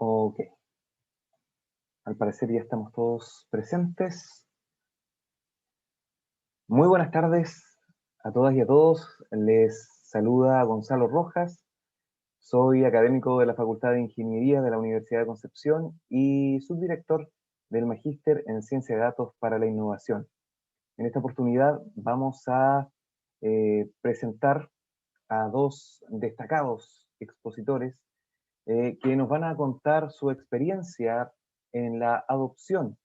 Ok, al parecer ya estamos todos presentes. Muy buenas tardes a todas y a todos. Les saluda Gonzalo Rojas. Soy académico de la Facultad de Ingeniería de la Universidad de Concepción y subdirector del Magíster en Ciencia de Datos para la Innovación. En esta oportunidad vamos a presentar a dos destacados expositores que nos van a contar su experiencia en la adopción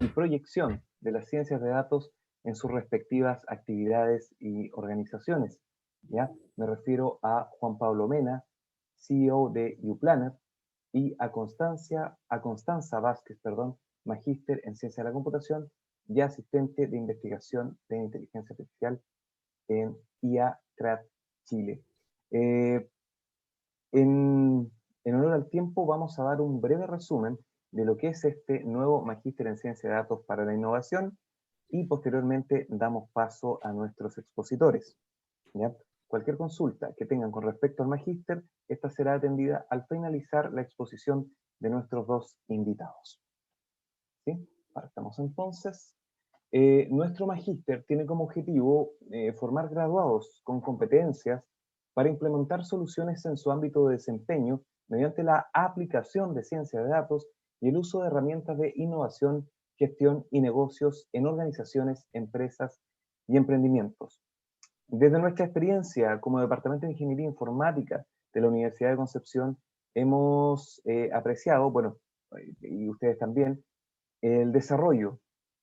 y proyección de las ciencias de datos en sus respectivas actividades y organizaciones. ¿Ya? Me refiero a Juan Pablo Mena, CEO de UPlanner, y a Constanza Vázquez, magíster en Ciencia de la Computación y asistente de investigación de inteligencia artificial en IACRAT Chile. En, en honor al tiempo, vamos a dar un breve resumen de lo que es este nuevo Magíster en Ciencia de Datos para la Innovación y posteriormente damos paso a nuestros expositores. ¿Ya? Cualquier consulta que tengan con respecto al Magíster, esta será atendida al finalizar la exposición de nuestros dos invitados. ¿Sí? Partamos entonces. Nuestro Magíster tiene como objetivo formar graduados con competencias para implementar soluciones en su ámbito de desempeño mediante la aplicación de ciencia de datos y el uso de herramientas de innovación, gestión y negocios en organizaciones, empresas y emprendimientos. Desde nuestra experiencia como Departamento de Ingeniería Informática de la Universidad de Concepción, hemos apreciado, y ustedes también, el desarrollo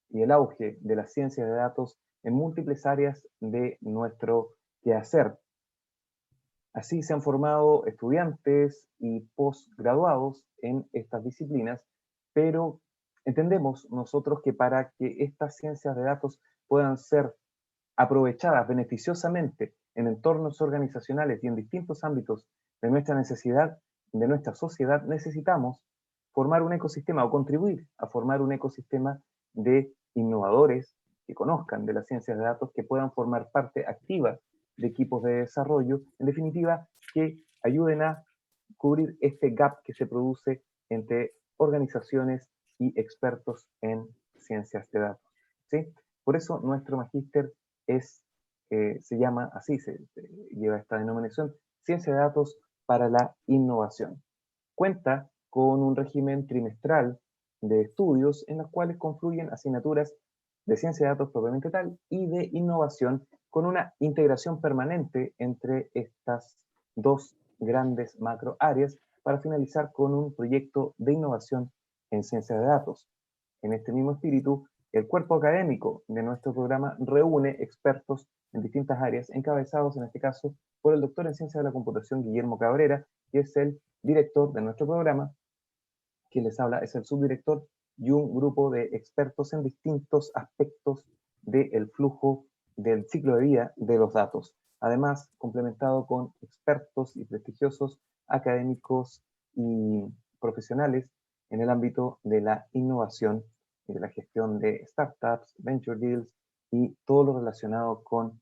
y el auge de las ciencias de datos en múltiples áreas de nuestro quehacer. Así se han formado estudiantes y posgraduados en estas disciplinas, pero entendemos nosotros que para que estas ciencias de datos puedan ser aprovechadas beneficiosamente en entornos organizacionales y en distintos ámbitos de nuestra necesidad, de nuestra sociedad, necesitamos formar un ecosistema o contribuir a formar un ecosistema de innovadores que conozcan de las ciencias de datos, que puedan formar parte activa de equipos de desarrollo, en definitiva, que ayuden a cubrir este gap que se produce entre organizaciones y expertos en ciencias de datos. ¿Sí? Por eso nuestro magíster se llama así, lleva esta denominación, Ciencia de Datos para la Innovación. Cuenta con un régimen trimestral de estudios en los cuales confluyen asignaturas de ciencia de datos propiamente tal y de innovación, con una integración permanente entre estas dos grandes macro áreas para finalizar con un proyecto de innovación en ciencia de datos. En este mismo espíritu, el cuerpo académico de nuestro programa reúne expertos en distintas áreas, encabezados en este caso por el doctor en Ciencia de la Computación Guillermo Cabrera, que es el director de nuestro programa. Quien les habla es el subdirector y un grupo de expertos en distintos aspectos del flujo del ciclo de vida de los datos. Además, complementado con expertos y prestigiosos académicos y profesionales en el ámbito de la innovación y de la gestión de startups, venture deals y todo lo relacionado con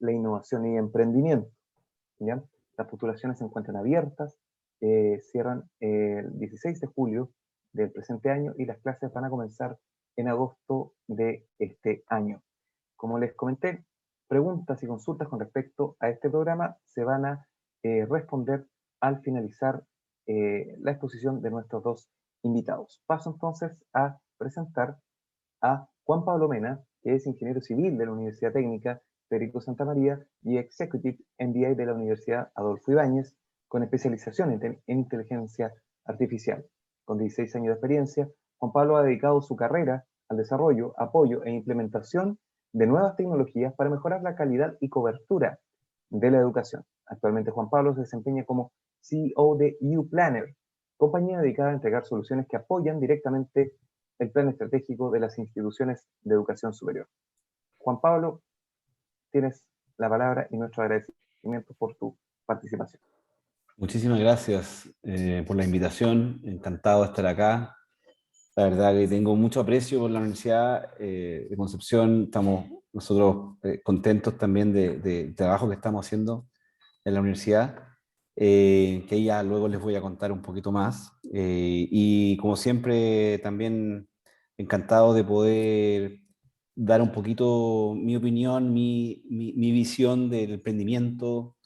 la innovación y emprendimiento. ¿Ya? Las postulaciones se encuentran abiertas, cierran el 16 de julio del presente año y las clases van a comenzar en agosto de este año. Como les comenté, preguntas y consultas con respecto a este programa se van a responder al finalizar la exposición de nuestros dos invitados. Paso entonces a presentar a Juan Pablo Mena, que es ingeniero civil de la Universidad Técnica Federico Santa María y Executive MBA de la Universidad Adolfo Ibáñez, con especialización en inteligencia artificial. Con 16 años de experiencia, Juan Pablo ha dedicado su carrera al desarrollo, apoyo e implementación de nuevas tecnologías para mejorar la calidad y cobertura de la educación. Actualmente Juan Pablo se desempeña como CEO de UPlanner, compañía dedicada a entregar soluciones que apoyan directamente el plan estratégico de las instituciones de educación superior. Juan Pablo, tienes la palabra y nuestro agradecimiento por tu participación. Muchísimas gracias por la invitación, encantado de estar acá. La verdad que tengo mucho aprecio por la Universidad de Concepción, estamos nosotros contentos también del trabajo que estamos haciendo en la universidad que ahí ya luego les voy a contar un poquito más. Y como siempre, también encantado de poder dar un poquito mi opinión, mi visión del emprendimiento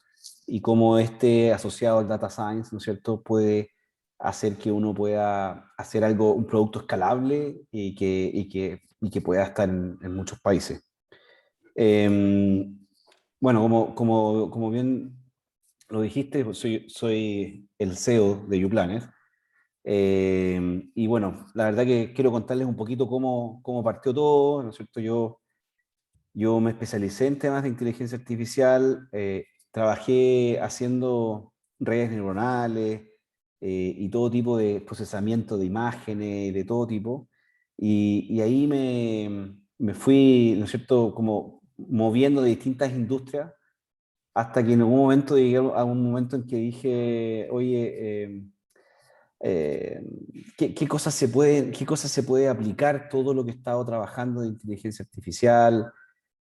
y cómo este asociado al data science, ¿no es cierto?, puede hacer que uno pueda hacer algo, un producto escalable y que pueda estar en muchos países. Eh, bueno, como bien lo dijiste, pues soy el CEO de YouPlanet. Y bueno, la verdad que quiero contarles un poquito cómo partió todo, ¿no es cierto? Yo me especialicé en temas de inteligencia artificial, trabajé haciendo redes neuronales y todo tipo de procesamiento de imágenes, de todo tipo. Y ahí me fui, ¿no es cierto?, como moviendo de distintas industrias hasta que en algún momento llegué a un momento en que dije, oye, eh, qué cosas se puede aplicar todo lo que he estado trabajando de inteligencia artificial?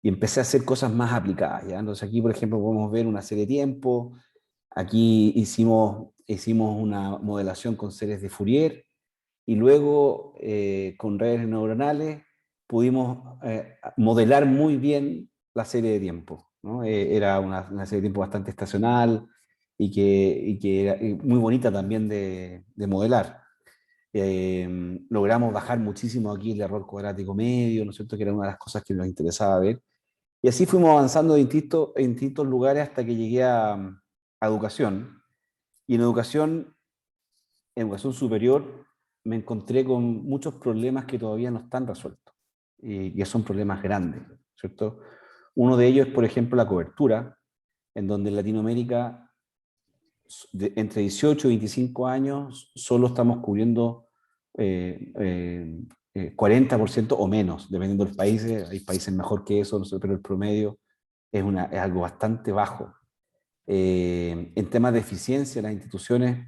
Y empecé a hacer cosas más aplicadas, ¿ya? Entonces aquí, por ejemplo, podemos ver una serie de tiempo. Aquí hicimos una modelación con series de Fourier y luego con redes neuronales pudimos modelar muy bien la serie de tiempo, ¿no? Era una serie de tiempo bastante estacional y que era muy bonita también de modelar. Logramos bajar muchísimo aquí el error cuadrático medio, ¿no es cierto?, que era una de las cosas que nos interesaba ver. Y así fuimos avanzando en distintos lugares hasta que llegué a educación. Y en educación superior, me encontré con muchos problemas que todavía no están resueltos. Y que son problemas grandes, ¿cierto? Uno de ellos es, por ejemplo, la cobertura, en donde en Latinoamérica, entre 18 y 25 años, solo estamos cubriendo 40% o menos, dependiendo de los países. Hay países mejor que eso, no sé, pero el promedio es algo bastante bajo. En temas de eficiencia, las instituciones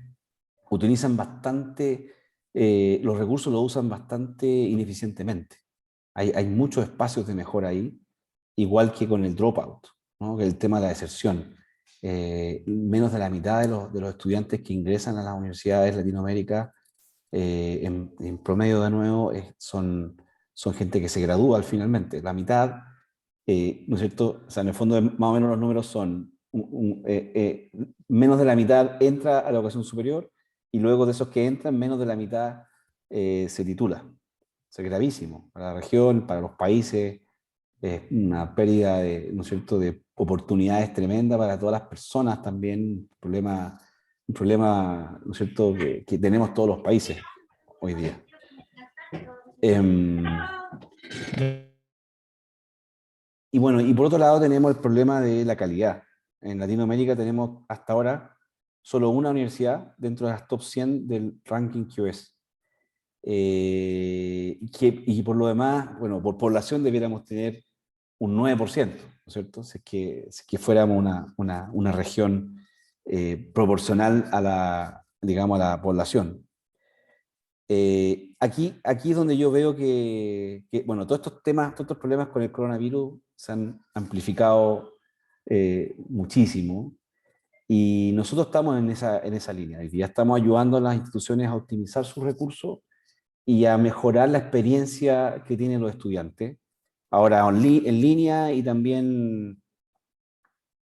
utilizan bastante, los recursos los usan bastante ineficientemente. Hay muchos espacios de mejora ahí, igual que con el dropout, ¿no?, que el tema de la deserción. Menos de la mitad de los estudiantes que ingresan a las universidades de Latinoamérica, en promedio de nuevo, son gente que se gradúa finalmente. La mitad, ¿no es cierto? O sea, en el fondo más o menos los números son menos de la mitad entra a la educación superior y luego de esos que entran, menos de la mitad se titula. O sea, gravísimo para la región, para los países, es una pérdida de, ¿no es cierto?, de oportunidades tremenda para todas las personas también, un problema, ¿no es cierto?, que tenemos todos los países hoy día. Y bueno, y por otro lado tenemos el problema de la calidad. En Latinoamérica tenemos hasta ahora solo una universidad dentro de las top 100 del ranking QS. Y por lo demás, bueno, por población debiéramos tener un 9%, ¿no es cierto? Si es que fuéramos una región proporcional a la, digamos, a la población. Aquí es donde yo veo bueno, todos estos temas, todos estos problemas con el coronavirus se han amplificado muchísimo y nosotros estamos en esa línea. Ya estamos ayudando a las instituciones a optimizar sus recursos y a mejorar la experiencia que tienen los estudiantes, ahora en línea y también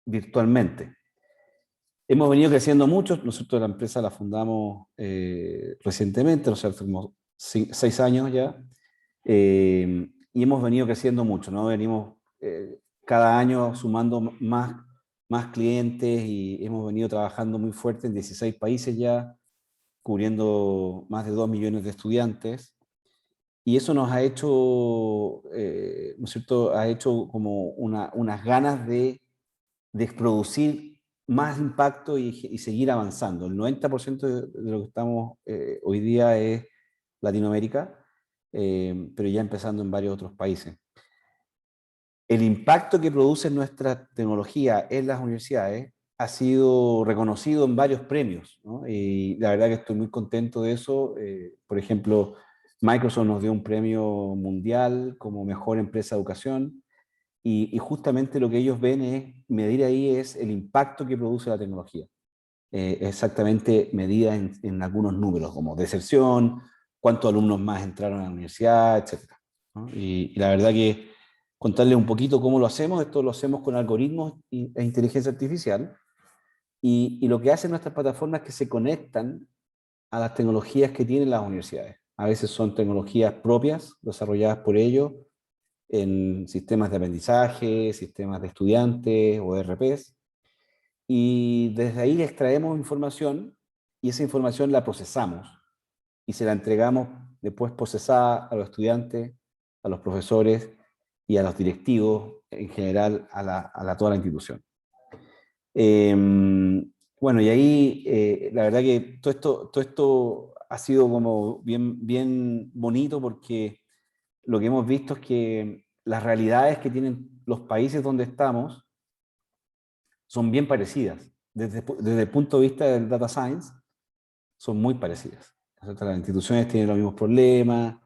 virtualmente. Hemos venido creciendo mucho, nosotros la empresa la fundamos recientemente, o sea, hace como 6 años ya, y hemos venido creciendo mucho, ¿no? Venimos cada año sumando más clientes y hemos venido trabajando muy fuerte en 16 países ya, cubriendo más de 2 millones de estudiantes. Y eso nos ha hecho, ¿no es cierto?, ha hecho como unas ganas de producir más impacto y seguir avanzando. El 90% de lo que estamos hoy día es Latinoamérica, pero ya empezando en varios otros países. El impacto que produce nuestra tecnología en las universidades ha sido reconocido en varios premios, ¿no? Y la verdad que estoy muy contento de eso. Por ejemplo, Microsoft nos dio un premio mundial como mejor empresa de educación y justamente lo que ellos ven es, medir ahí es el impacto que produce la tecnología. exactamente medida en algunos números, como deserción, cuántos alumnos más entraron a la universidad, etcétera, ¿no? Y la verdad que contarles un poquito cómo lo hacemos, esto lo hacemos con algoritmos e inteligencia artificial, y lo que hacen nuestras plataformas es que se conectan a las tecnologías que tienen las universidades. A veces son tecnologías propias, desarrolladas por ellos, en sistemas de aprendizaje, sistemas de estudiantes o ERPs, y desde ahí extraemos información y esa información la procesamos y se la entregamos después procesada a los estudiantes, a los profesores y a los directivos en general toda la institución. Eh, bueno, y ahí la verdad que todo esto ha sido como bien bonito porque lo que hemos visto es que las realidades que tienen los países donde estamos son bien parecidas. Desde el punto de vista del data science, son muy parecidas. Las instituciones tienen los mismos problemas,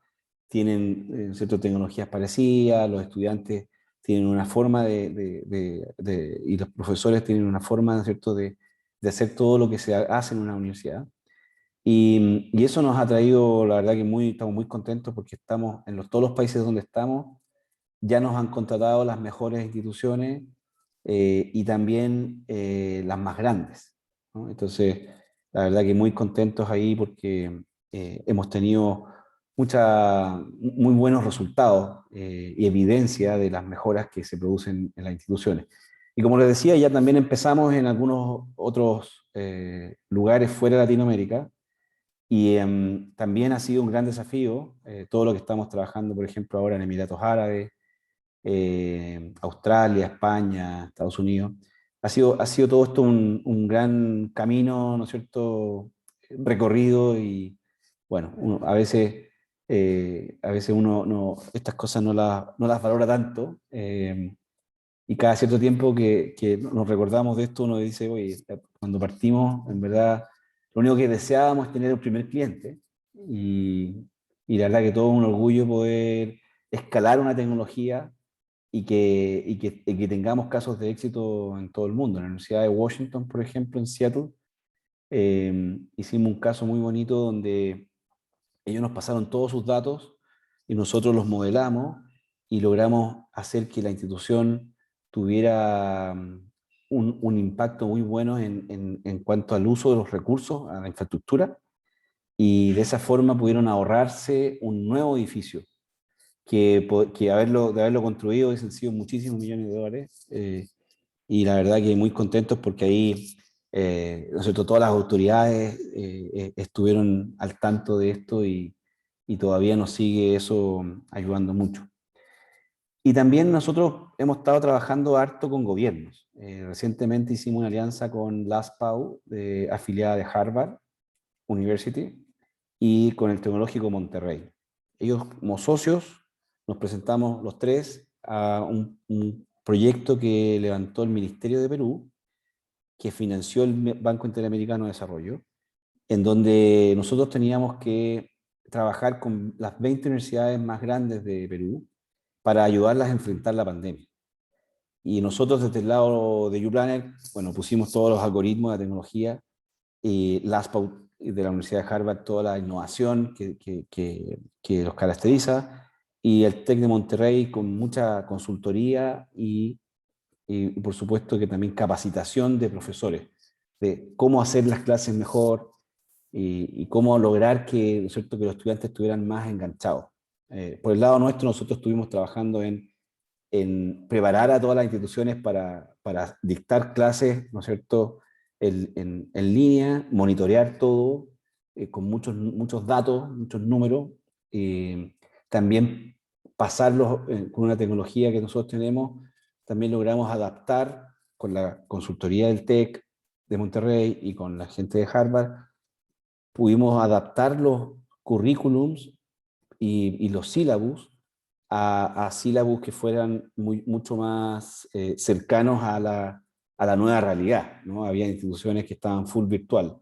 tienen ciertas tecnologías parecidas, los estudiantes tienen una forma y los profesores tienen una forma, ¿cierto?, de hacer todo lo que se hace en una universidad. Y eso nos ha traído, la verdad que estamos muy contentos porque estamos todos los países donde estamos, ya nos han contratado las mejores instituciones y también las más grandes, ¿no? Entonces, la verdad que muy contentos ahí porque hemos tenido muy buenos resultados y evidencia de las mejoras que se producen en las instituciones. Y como les decía, ya también empezamos en algunos otros lugares fuera de Latinoamérica y también ha sido un gran desafío todo lo que estamos trabajando, por ejemplo, ahora en Emiratos Árabes, Australia, España, Estados Unidos. Ha sido todo esto un gran camino, ¿no es cierto?, recorrido y, bueno, a veces uno estas cosas no las valora tanto y cada cierto tiempo que nos recordamos de esto uno dice, oye, cuando partimos, en verdad, lo único que deseábamos es tener el primer cliente y la verdad que todo un orgullo poder escalar una tecnología y que tengamos casos de éxito en todo el mundo. En la Universidad de Washington, por ejemplo, en Seattle, hicimos un caso muy bonito donde ellos nos pasaron todos sus datos y nosotros los modelamos y logramos hacer que la institución tuviera un impacto muy bueno en cuanto al uso de los recursos, a la infraestructura, y de esa forma pudieron ahorrarse un nuevo edificio que de haberlo construido hubiesen sido muchísimos millones de dólares. Y la verdad que muy contentos porque ahí, ¿no es cierto?, todas las autoridades estuvieron al tanto de esto y todavía nos sigue eso ayudando mucho. Y también nosotros hemos estado trabajando harto con gobiernos. Recientemente hicimos una alianza con LASPAU, afiliada de Harvard University, y con el Tecnológico Monterrey. Ellos como socios nos presentamos los tres a un proyecto que levantó el Ministerio de Perú, que financió el Banco Interamericano de Desarrollo, en donde nosotros teníamos que trabajar con las 20 universidades más grandes de Perú para ayudarlas a enfrentar la pandemia. Y nosotros desde el lado de YouPlanner, bueno, pusimos todos los algoritmos de tecnología y LASPAU de la Universidad de Harvard, toda la innovación que los caracteriza, y el TEC de Monterrey con mucha consultoría y por supuesto que también capacitación de profesores, de cómo hacer las clases mejor y cómo lograr que, ¿no es cierto?, que los estudiantes estuvieran más enganchados. Por el lado nuestro, nosotros estuvimos trabajando en preparar a todas las instituciones para dictar clases, ¿no es cierto?, en línea, monitorear todo con muchos datos, muchos números, también pasarlos con una tecnología que nosotros tenemos, también logramos adaptar con la consultoría del TEC de Monterrey y con la gente de Harvard, pudimos adaptar los currículums y los sílabus a sílabus que fueran mucho más cercanos a la nueva realidad, ¿no? Había instituciones que estaban full virtual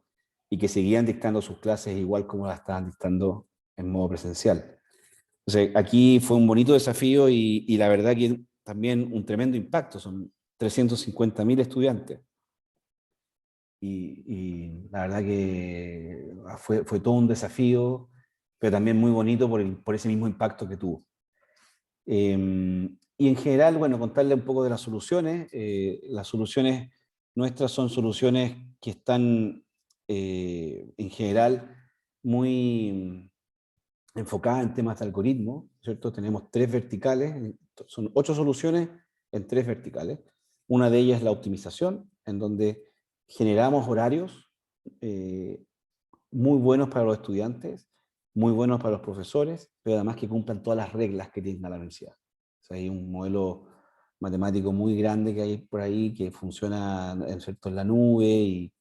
y que seguían dictando sus clases igual como las estaban dictando en modo presencial. Entonces, aquí fue un bonito desafío y la verdad que también un tremendo impacto, son 350.000 estudiantes. y la verdad que fue todo un desafío, pero también muy bonito por ese mismo impacto que tuvo. Y en general, bueno, contarle un poco de las soluciones. Las soluciones nuestras son soluciones que están en general muy enfocadas en temas de algoritmo, ¿cierto? Tenemos 3 verticales, son 8 soluciones en 3 verticales. Una de ellas es la optimización, en donde generamos horarios muy buenos para los estudiantes, muy buenos para los profesores, pero además que cumplan todas las reglas que tiene la universidad. O sea, hay un modelo matemático muy grande que hay por ahí que funciona en la nube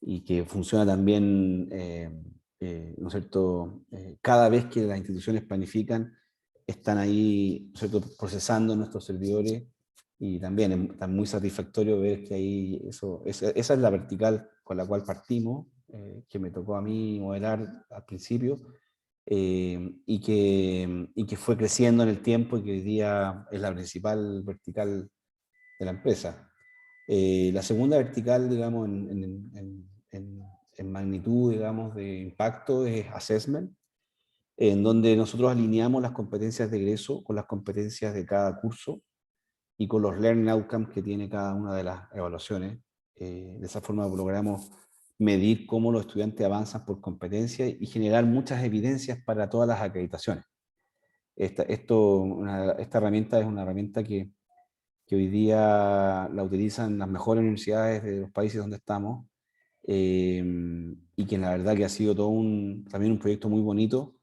y que funciona también, ¿no es cierto? Cada vez que las instituciones planifican, están ahí, ¿no es cierto?, procesando nuestros servidores y también está muy satisfactorio ver que ahí esa es la vertical con la cual partimos, que me tocó a mí modelar al principio, y que fue creciendo en el tiempo y que hoy día es la principal vertical de la empresa. La segunda vertical, digamos, en magnitud, digamos, de impacto es assessment, en donde nosotros alineamos las competencias de egreso con las competencias de cada curso y con los learning outcomes que tiene cada una de las evaluaciones. De esa forma logramos medir cómo los estudiantes avanzan por competencia y generar muchas evidencias para todas las acreditaciones. Esta herramienta es una herramienta que hoy día la utilizan las mejores universidades de los países donde estamos, y que la verdad que ha sido también un proyecto muy bonito,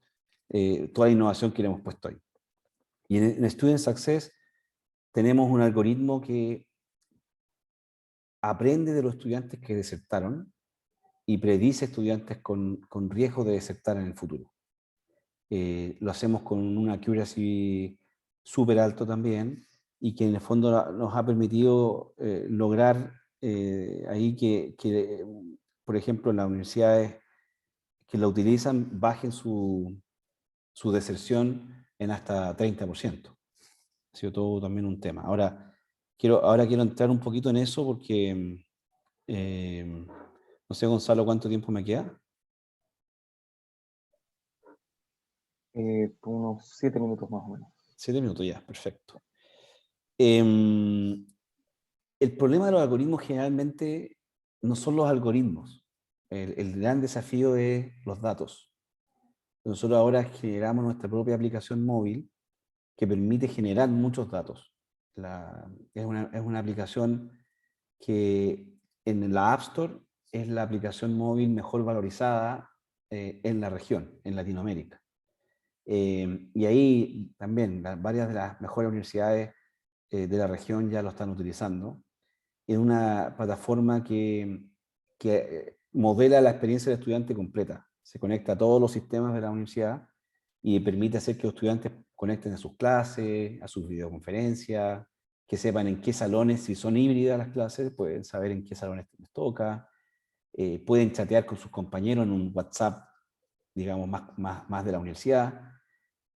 toda la innovación que le hemos puesto ahí. Y en Student Success tenemos un algoritmo que aprende de los estudiantes que desertaron y predice estudiantes con riesgo de desertar en el futuro. Lo hacemos con una accuracy súper alto también, y que en el fondo nos ha permitido lograr ahí por ejemplo, las universidades que la utilizan bajen su deserción en hasta 30%. Ha sido todo también un tema. Ahora quiero entrar un poquito en eso porque, no sé, Gonzalo, ¿cuánto tiempo me queda? Unos 7 minutos más o menos. 7 minutos ya, perfecto. El problema de los algoritmos generalmente no son los algoritmos. El gran desafío es los datos. Nosotros ahora generamos nuestra propia aplicación móvil que permite generar muchos datos. Es una aplicación que en la App Store es la aplicación móvil mejor valorizada en la región, en Latinoamérica. Y ahí también varias de las mejores universidades de la región ya lo están utilizando. Es una plataforma que modela la experiencia del estudiante completa. Se conecta a todos los sistemas de la universidad y permite hacer que los estudiantes conecten a sus clases, a sus videoconferencias, que sepan en qué salones, si son híbridas las clases, pueden saber en qué salones les toca, pueden chatear con sus compañeros en un WhatsApp, digamos, más de la universidad,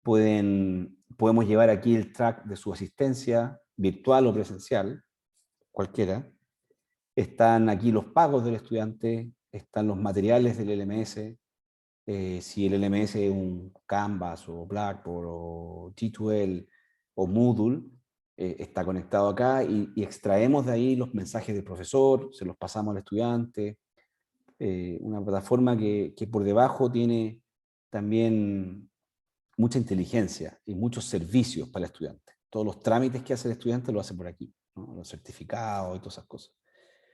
podemos llevar aquí el track de su asistencia, virtual o presencial, cualquiera. Están aquí los pagos del estudiante, están los materiales del LMS, si el LMS es un Canvas o Blackboard o G2L o Moodle, está conectado acá y extraemos de ahí los mensajes del profesor, se los pasamos al estudiante. Una plataforma que por debajo tiene también mucha inteligencia y muchos servicios para el estudiante. Todos los trámites que hace el estudiante lo hace por aquí, ¿no? Los certificados y todas esas cosas.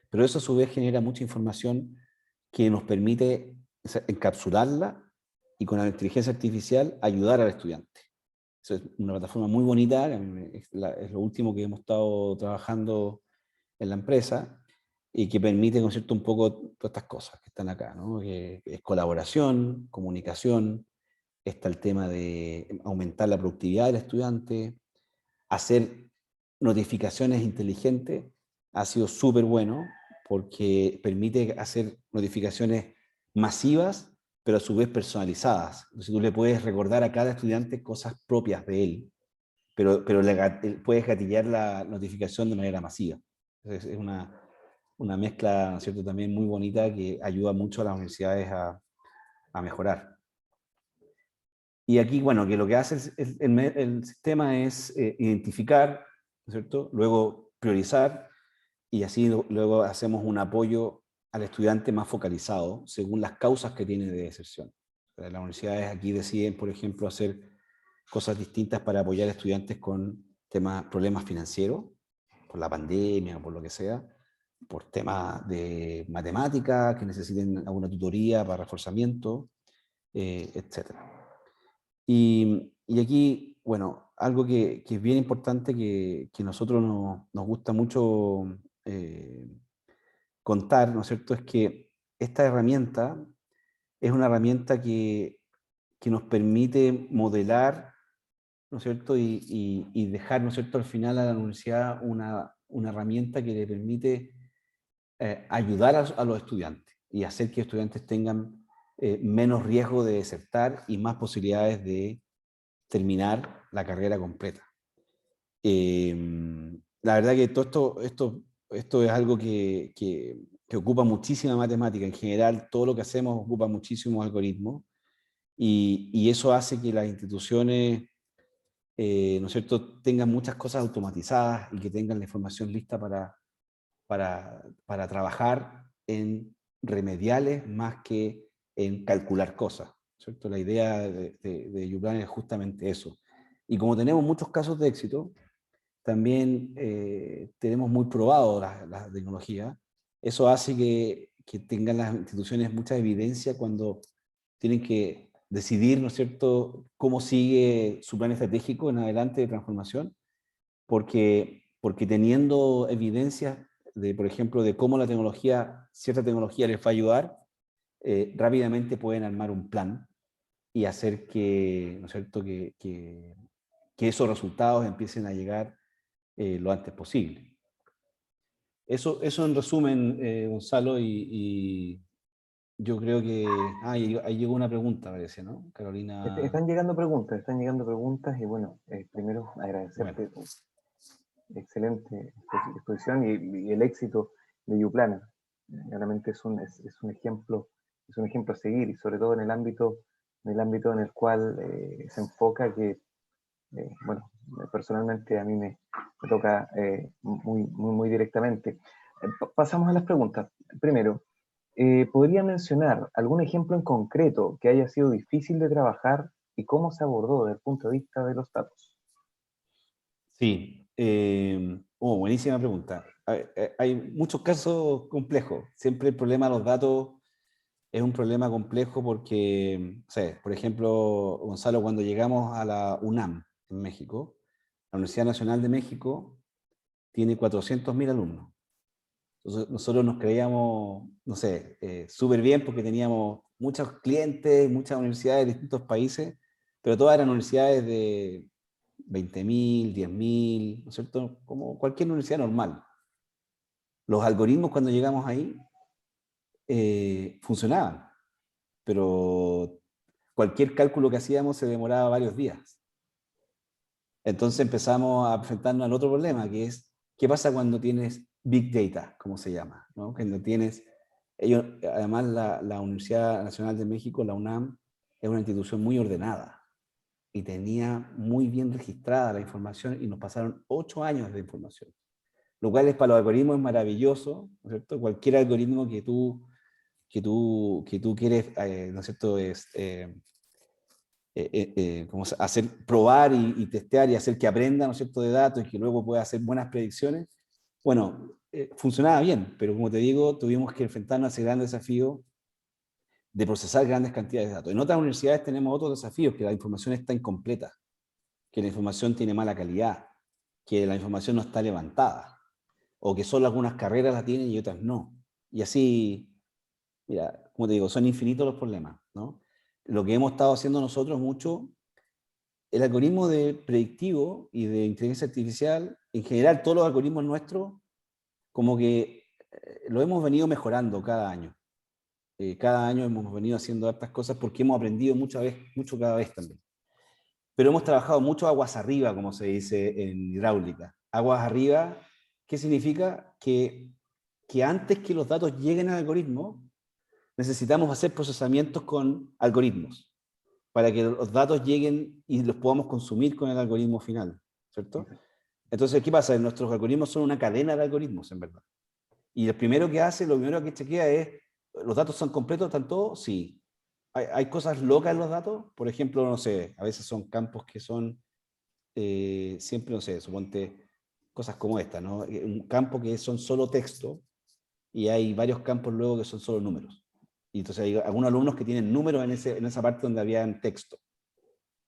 Pero eso a su vez genera mucha información que nos permite encapsularla y con la inteligencia artificial ayudar al estudiante. Eso es una plataforma muy bonita, es lo último que hemos estado trabajando en la empresa y que permite, ¿no es cierto?, un poco todas estas cosas que están acá, ¿no? Que es colaboración, comunicación, está el tema de aumentar la productividad del estudiante, hacer notificaciones inteligentes, ha sido súper bueno porque permite hacer notificaciones masivas, pero a su vez personalizadas. Entonces tú le puedes recordar a cada estudiante cosas propias de él, pero puedes gatillar la notificación de manera masiva. Entonces es una mezcla, ¿no es cierto?, también muy bonita que ayuda mucho a las universidades a mejorar. Y aquí, bueno, que lo que hace el sistema es identificar, ¿no es cierto?, luego priorizar, y así luego hacemos un apoyo al estudiante más focalizado según las causas que tiene de deserción. Las universidades aquí deciden, por ejemplo, hacer cosas distintas para apoyar a estudiantes con problemas financieros, por la pandemia o por lo que sea, por temas de matemática, que necesiten alguna tutoría para reforzamiento, etc. Y aquí, bueno, algo que es bien importante que nosotros nos gusta mucho contar, ¿no es cierto?, es que esta herramienta es una herramienta que nos permite modelar, ¿no es cierto?, y dejar, ¿no es cierto?, al final a la universidad una herramienta que le permite ayudar a los estudiantes y hacer que los estudiantes tengan menos riesgo de desertar y más posibilidades de terminar la carrera completa. La verdad que todo esto es algo que ocupa muchísima matemática. En general, todo lo que hacemos ocupa muchísimos algoritmos y eso hace que las instituciones, ¿no es cierto?, tengan muchas cosas automatizadas y que tengan la información lista para trabajar en remediales más que en calcular cosas, ¿cierto? La idea de UPlan es justamente eso. Y como tenemos muchos casos de éxito, también tenemos muy probado la tecnología. Eso hace que tengan las instituciones mucha evidencia cuando tienen que decidir, ¿no es cierto?, cómo sigue su plan estratégico en adelante de transformación, porque teniendo evidencias de, por ejemplo, de cómo cierta tecnología les va a ayudar, rápidamente pueden armar un plan y hacer que, ¿no es cierto?, que esos resultados empiecen a llegar lo antes posible. Eso en resumen, Gonzalo, y yo creo que... ahí llegó una pregunta, parece, ¿no? Carolina... Están llegando preguntas y bueno, primero agradecerte Bueno, tu excelente exposición y el éxito de UPlan. Realmente es un ejemplo a seguir y sobre todo en el ámbito en el cual se enfoca que, bueno, personalmente a mí me toca muy directamente. Pasamos a las preguntas. Primero, ¿podría mencionar algún ejemplo en concreto que haya sido difícil de trabajar y cómo se abordó desde el punto de vista de los datos? sí. Buenísima pregunta. Hay muchos casos complejos. Siempre el problema de los datos es un problema complejo porque, o sea, por ejemplo, Gonzalo, cuando llegamos a la UNAM en México, la Universidad Nacional de México tiene 400.000 alumnos. Entonces, nosotros nos creíamos, no sé, súper bien porque teníamos muchos clientes, muchas universidades de distintos países, pero todas eran universidades de 20.000, 10.000, ¿no es cierto? Como cualquier universidad normal. Los algoritmos cuando llegamos ahí funcionaban, pero cualquier cálculo que hacíamos se demoraba varios días. Entonces empezamos a enfrentarnos al otro problema, que es, ¿qué pasa cuando tienes Big Data, como se llama? ¿No? Cuando además la Universidad Nacional de México, la UNAM, es una institución muy ordenada y tenía muy bien registrada la información y nos pasaron 8 años de información, lo cual para los algoritmos es maravilloso, ¿no es cierto? Cualquier algoritmo que tú quieres, ¿no es cierto?, como probar y testear y hacer que aprenda, ¿no es cierto?, de datos y que luego pueda hacer buenas predicciones. Bueno, funcionaba bien, pero como te digo, tuvimos que enfrentarnos a ese gran desafío de procesar grandes cantidades de datos. En otras universidades tenemos otros desafíos, que la información está incompleta, que la información tiene mala calidad, que la información no está levantada, o que solo algunas carreras la tienen y otras no. Y así, mira, como te digo, son infinitos los problemas, ¿no? Lo que hemos estado haciendo nosotros mucho, el algoritmo de predictivo y de inteligencia artificial, en general todos los algoritmos nuestros, como que lo hemos venido mejorando cada año. Cada año hemos venido haciendo estas cosas porque hemos aprendido mucho cada vez también. Pero hemos trabajado mucho aguas arriba, como se dice en hidráulica. Aguas arriba, ¿qué significa? Que que antes que los datos lleguen al algoritmo, necesitamos hacer procesamientos con algoritmos para que los datos lleguen y los podamos consumir con el algoritmo final, ¿cierto? Entonces, ¿qué pasa? Nuestros algoritmos son una cadena de algoritmos, en verdad. Y lo primero que chequea es, ¿los datos son completos? ¿Están todos? Sí. ¿Hay cosas locas en los datos? Por ejemplo, no sé, a veces son campos que son, siempre, no sé, suponte cosas como esta, ¿no? Un campo que son solo texto y hay varios campos luego que son solo números. Y entonces hay algunos alumnos que tienen números en esa parte donde había texto.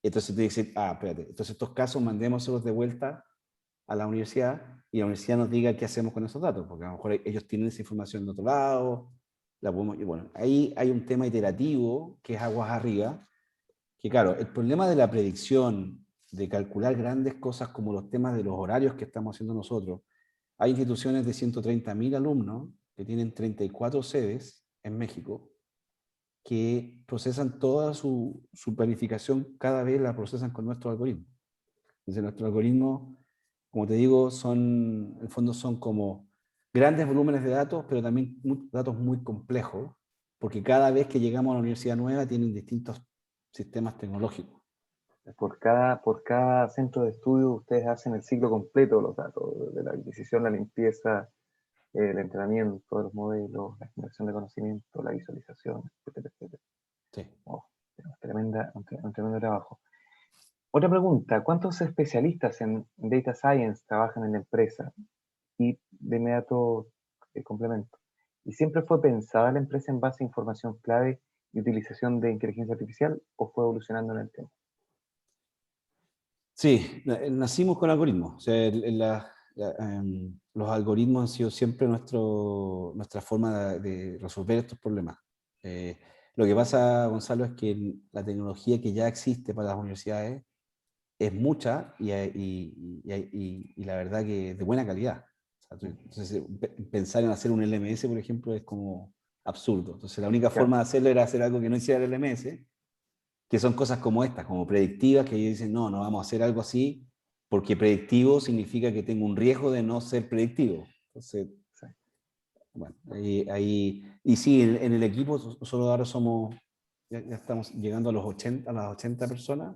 Entonces te dicen, espérate, entonces estos casos mandémoselos de vuelta a la universidad y la universidad nos diga qué hacemos con esos datos, porque a lo mejor ellos tienen esa información de otro lado, y bueno, ahí hay un tema iterativo que es aguas arriba, que claro, el problema de la predicción, de calcular grandes cosas como los temas de los horarios que estamos haciendo nosotros, hay instituciones de 130.000 alumnos que tienen 34 sedes en México, que procesan toda su planificación, cada vez la procesan con nuestro algoritmo. Entonces nuestros algoritmos, como te digo, en el fondo son como grandes volúmenes de datos, pero también datos muy complejos, porque cada vez que llegamos a una universidad nueva tienen distintos sistemas tecnológicos. Por cada centro de estudio ustedes hacen el ciclo completo de los datos, de la adquisición, la limpieza, el entrenamiento de los modelos, la generación de conocimiento, la visualización, etcétera, etcétera. Sí. Oh, un tremendo trabajo. Otra pregunta, ¿cuántos especialistas en Data Science trabajan en la empresa? Y de inmediato complemento. ¿Y siempre fue pensada la empresa en base a información clave y utilización de inteligencia artificial o fue evolucionando en el tiempo? Sí, nacimos con algoritmos. O sea, los algoritmos han sido siempre nuestra forma de resolver estos problemas. Lo que pasa, Gonzalo, es que la tecnología que ya existe para las universidades es mucha y la verdad que de buena calidad. O sea, entonces, pensar en hacer un LMS, por ejemplo, es como absurdo. Entonces, la única Claro. forma de hacerlo era hacer algo que no hiciera el LMS, que son cosas como estas, como predictivas, que ellos dicen, no vamos a hacer algo así, porque predictivo significa que tengo un riesgo de no ser predictivo. Entonces, Sí. bueno, y sí, en el equipo solo ahora ya estamos llegando a a las 80 personas.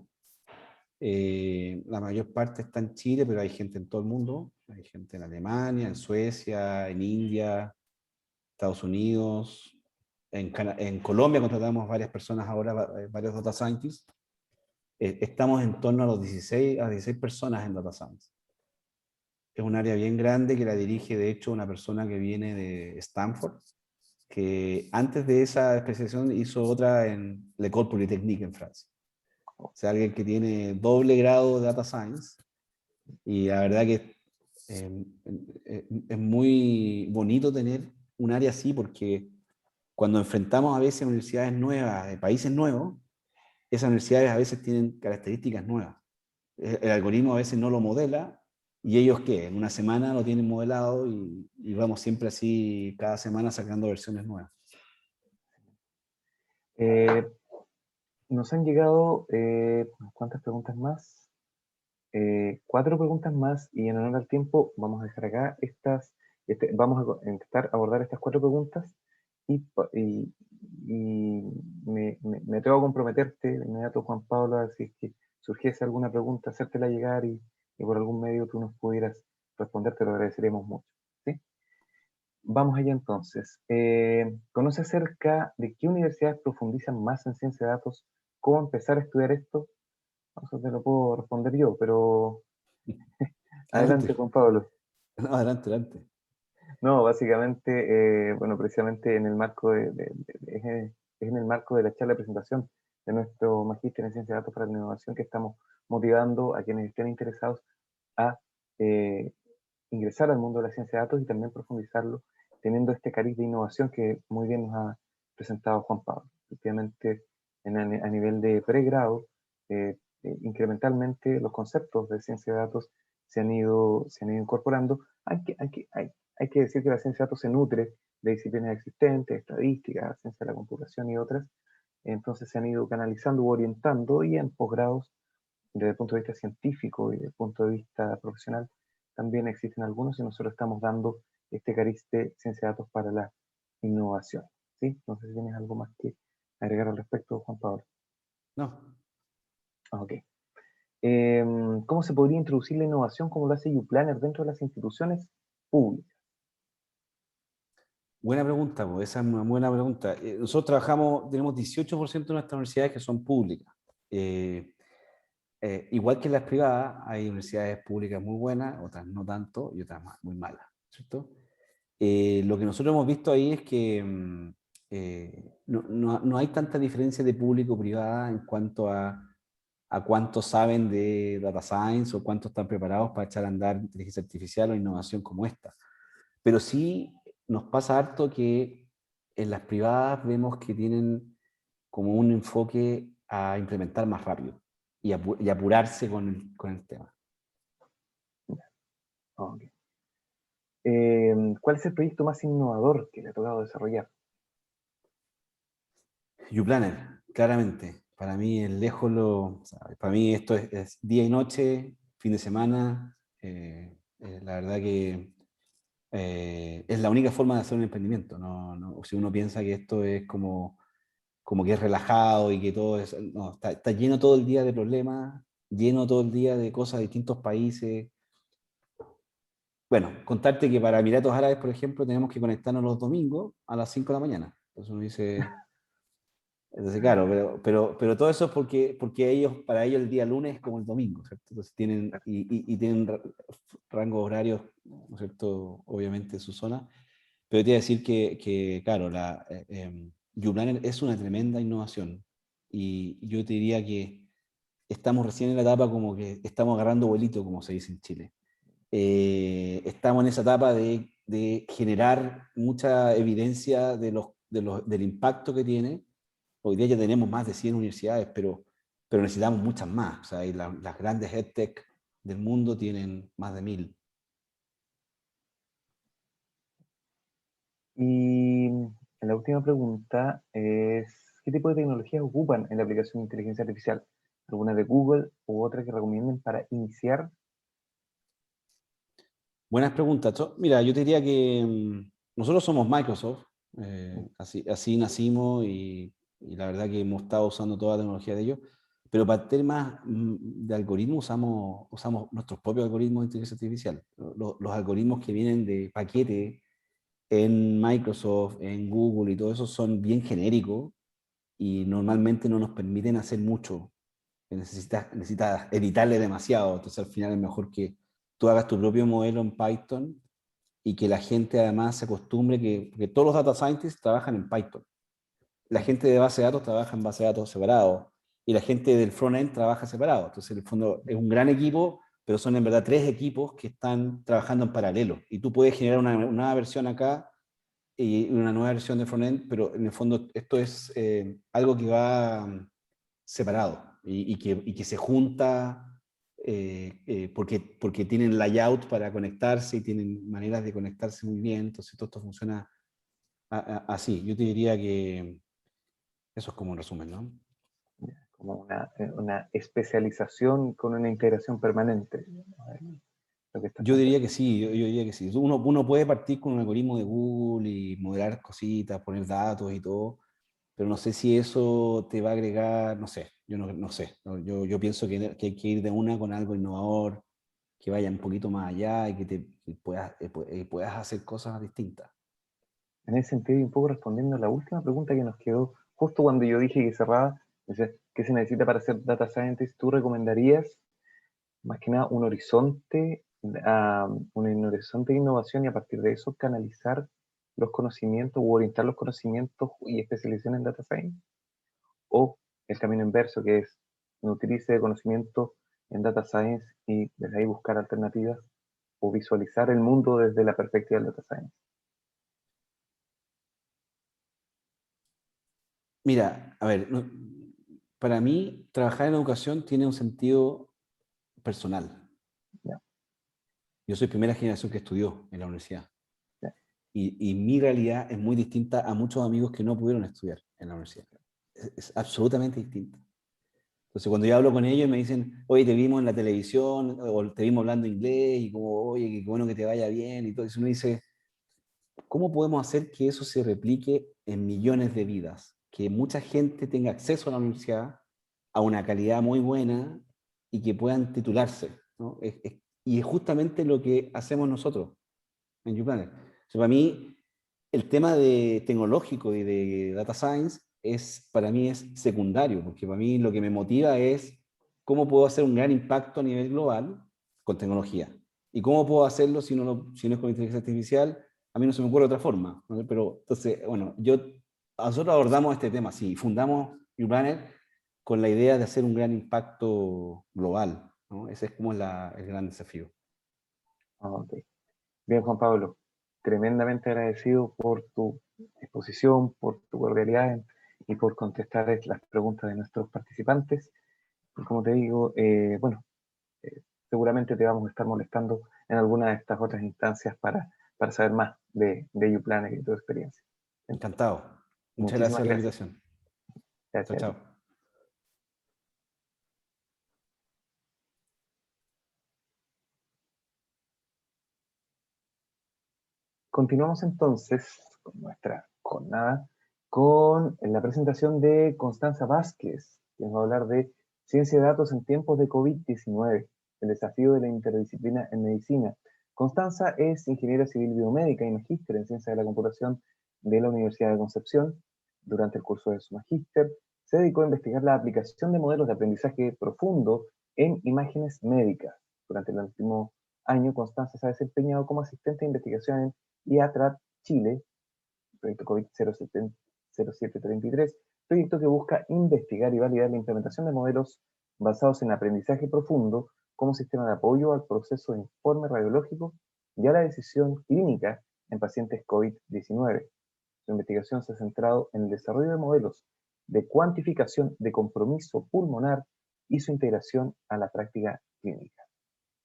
La mayor parte está en Chile, pero hay gente en todo el mundo. Hay gente en Alemania, en Suecia, en India, Estados Unidos. En Colombia contratamos varias personas ahora, varios data scientists. Estamos en torno a a 16 personas en data science. Es un área bien grande que la dirige, de hecho, una persona que viene de Stanford, que antes de esa especialización hizo otra en l'École Polytechnique en Francia. O sea, alguien que tiene doble grado de data science. Y la verdad que es muy bonito tener un área así porque cuando enfrentamos a veces universidades nuevas, de países nuevos, esas universidades a veces tienen características nuevas. El algoritmo a veces no lo modela y ellos ¿qué? En una semana lo tienen modelado y vamos siempre así cada semana sacando versiones nuevas. Eh, Nos han llegado, ¿cuántas preguntas más? 4 preguntas más y en honor al tiempo vamos a dejar acá vamos a intentar abordar estas 4 preguntas y me atrevo a comprometerte de inmediato, Juan Pablo, a si es que surgiese alguna pregunta, hacértela llegar y por algún medio tú nos pudieras responder, te lo agradeceríamos mucho. ¿Sí? Vamos allá entonces. ¿Conoce acerca de qué universidades profundizan más en ciencia de datos? ¿Cómo empezar a estudiar esto? Eso te lo puedo responder yo, pero adelante, Adelante. Juan Pablo. No, adelante, adelante. No, básicamente, bueno, precisamente en el marco es en el marco de la charla de presentación de nuestro Magíster en Ciencia de Datos para la Innovación que estamos motivando a quienes estén interesados a eh, ingresar al mundo de la ciencia de datos y también profundizarlo, teniendo este cariz de innovación que muy bien nos ha presentado Juan Pablo. Efectivamente, a nivel de pregrado, incrementalmente los conceptos de ciencia de datos se han ido incorporando. Hay que decir que la ciencia de datos se nutre de disciplinas existentes, estadística, ciencia de la computación y otras. Entonces se han ido canalizando u orientando y en posgrados, desde el punto de vista científico y desde el punto de vista profesional, también existen algunos y nosotros estamos dando este cariz de ciencia de datos para la innovación. ¿Sí? No sé si tienes algo más que agregar al respecto, Juan Pablo. No. Ok. ¿Cómo se podría introducir la innovación como lo hace YouPlanner dentro de las instituciones públicas? Buena pregunta, pues, esa es una buena pregunta. Nosotros trabajamos, tenemos 18% de nuestras universidades que son públicas. Igual que en las privadas, hay universidades públicas muy buenas, otras no tanto y otras muy malas, ¿cierto? Lo que nosotros hemos visto ahí es que no hay tanta diferencia de público-privada en cuanto a cuántos saben de data science o cuántos están preparados para echar a andar inteligencia artificial o innovación como esta. Pero sí nos pasa harto que en las privadas vemos que tienen como un enfoque a implementar más rápido y apurarse con el tema. Ok. ¿Cuál es el proyecto más innovador que le ha tocado desarrollar? YouPlanner, claramente. Para mí es lejos o sea, para mí esto es día y noche, fin de semana. La verdad que es la única forma de hacer un emprendimiento. Si uno piensa que esto es como que es relajado y que todo es... No, está lleno todo el día de problemas, lleno todo el día de cosas de distintos países. Bueno, contarte que para Emiratos Árabes, por ejemplo, tenemos que conectarnos los domingos a las 5 de la mañana. Entonces uno dice... Entonces, claro, pero todo eso es porque para ellos el día lunes es como el domingo, ¿cierto? Entonces tienen, y tienen rangos horarios, ¿no es cierto? Obviamente en su zona. Pero te iba a decir que claro, YouPlanner es una tremenda innovación. Y yo te diría que estamos recién en la etapa como que estamos agarrando vuelito, como se dice en Chile. Estamos en esa etapa de generar mucha evidencia del impacto que tiene. Hoy día ya tenemos más de 100 universidades, pero necesitamos muchas más. O sea, y las grandes EdTech del mundo tienen más de 1000. Y la última pregunta es, ¿qué tipo de tecnologías ocupan en la aplicación de inteligencia artificial? ¿Alguna de Google u otra que recomienden para iniciar? Buenas preguntas. Mira, yo te diría que nosotros somos Microsoft, así nacimos y la verdad que hemos estado usando toda la tecnología de ellos, pero para temas de algoritmos usamos nuestros propios algoritmos de inteligencia artificial. Los algoritmos que vienen de paquete en Microsoft, en Google y todo eso son bien genéricos y normalmente no nos permiten hacer mucho. Necesitas editarle demasiado, entonces al final es mejor que tú hagas tu propio modelo en Python y que la gente además se acostumbre que todos los data scientists trabajan en Python. La gente de base de datos trabaja en base de datos separados y la gente del front-end trabaja separado. Entonces, en el fondo, es un gran equipo, pero son en verdad 3 equipos que están trabajando en paralelo. Y tú puedes generar una nueva versión acá y una nueva versión de frontend, pero en el fondo esto es algo que va separado y que se junta porque tienen layout para conectarse y tienen maneras de conectarse muy bien. Entonces todo esto funciona así. Yo te diría que eso es como un resumen, ¿no? Como una especialización con una integración permanente. Lo que estás Yo planteando. diría que sí, yo diría que sí. Uno puede partir con un algoritmo de Google y modelar cositas, poner datos y todo, pero no sé si eso te va a agregar, no sé, yo no sé. Yo pienso que hay que ir de una con algo innovador, que vaya un poquito más allá y que puedas hacer cosas distintas. En ese sentido, y un poco respondiendo a la última pregunta que nos quedó, justo cuando yo dije que cerraba, decía, ¿qué se necesita para ser data scientist? ¿Tú recomendarías más que nada un horizonte de innovación y a partir de eso canalizar los conocimientos o orientar los conocimientos y especialización en data science? ¿O el camino inverso, que es nutrirse de conocimiento en data science y desde ahí buscar alternativas o visualizar el mundo desde la perspectiva del data science? Mira, a ver, para mí trabajar en educación tiene un sentido personal. Ya, Yo soy primera generación que estudió en la universidad ya. y mi realidad es muy distinta a muchos amigos que no pudieron estudiar en la universidad. Es absolutamente distinta. Entonces, cuando yo hablo con ellos me dicen, oye, te vimos en la televisión o te vimos hablando inglés y como, oye, qué bueno que te vaya bien y todo eso, uno dice, ¿cómo podemos hacer que eso se replique en millones de vidas? Que mucha gente tenga acceso a la universidad a una calidad muy buena y que puedan titularse, ¿no? Y es justamente lo que hacemos nosotros en YouPlanner. O sea, para mí, el tema de tecnológico y de data science para mí es secundario, porque para mí lo que me motiva es cómo puedo hacer un gran impacto a nivel global con tecnología. ¿Y cómo puedo hacerlo si no es con inteligencia artificial? A mí no se me ocurre otra forma, ¿no? Pero entonces, bueno, nosotros abordamos este tema, sí, fundamos YouPlanner con la idea de hacer un gran impacto global, ¿no? Ese es como el gran desafío. Ok. Bien, Juan Pablo, tremendamente agradecido por tu exposición, por tu cordialidad y por contestar las preguntas de nuestros participantes. Y como te digo, bueno, seguramente te vamos a estar molestando en alguna de estas otras instancias para saber más de YouPlanner y de tu experiencia. Encantado. Muchas gracias Muchísimas por la gracias. invitación. Chao, Gracias a ti. chao. Continuamos entonces con nuestra jornada con la presentación de Constanza Vázquez, que nos va a hablar de ciencia de datos en tiempos de COVID-19, el desafío de la interdisciplina en medicina. Constanza es ingeniera civil biomédica y magíster en ciencia de la computación de la Universidad de Concepción. Durante el curso de su magíster, se dedicó a investigar la aplicación de modelos de aprendizaje profundo en imágenes médicas. Durante el último año, Constanza se ha desempeñado como asistente de investigación en IATRAT Chile, proyecto COVID 0733, proyecto que busca investigar y validar la implementación de modelos basados en aprendizaje profundo como sistema de apoyo al proceso de informe radiológico y a la decisión clínica en pacientes COVID-19. Su investigación se ha centrado en el desarrollo de modelos de cuantificación de compromiso pulmonar y su integración a la práctica clínica.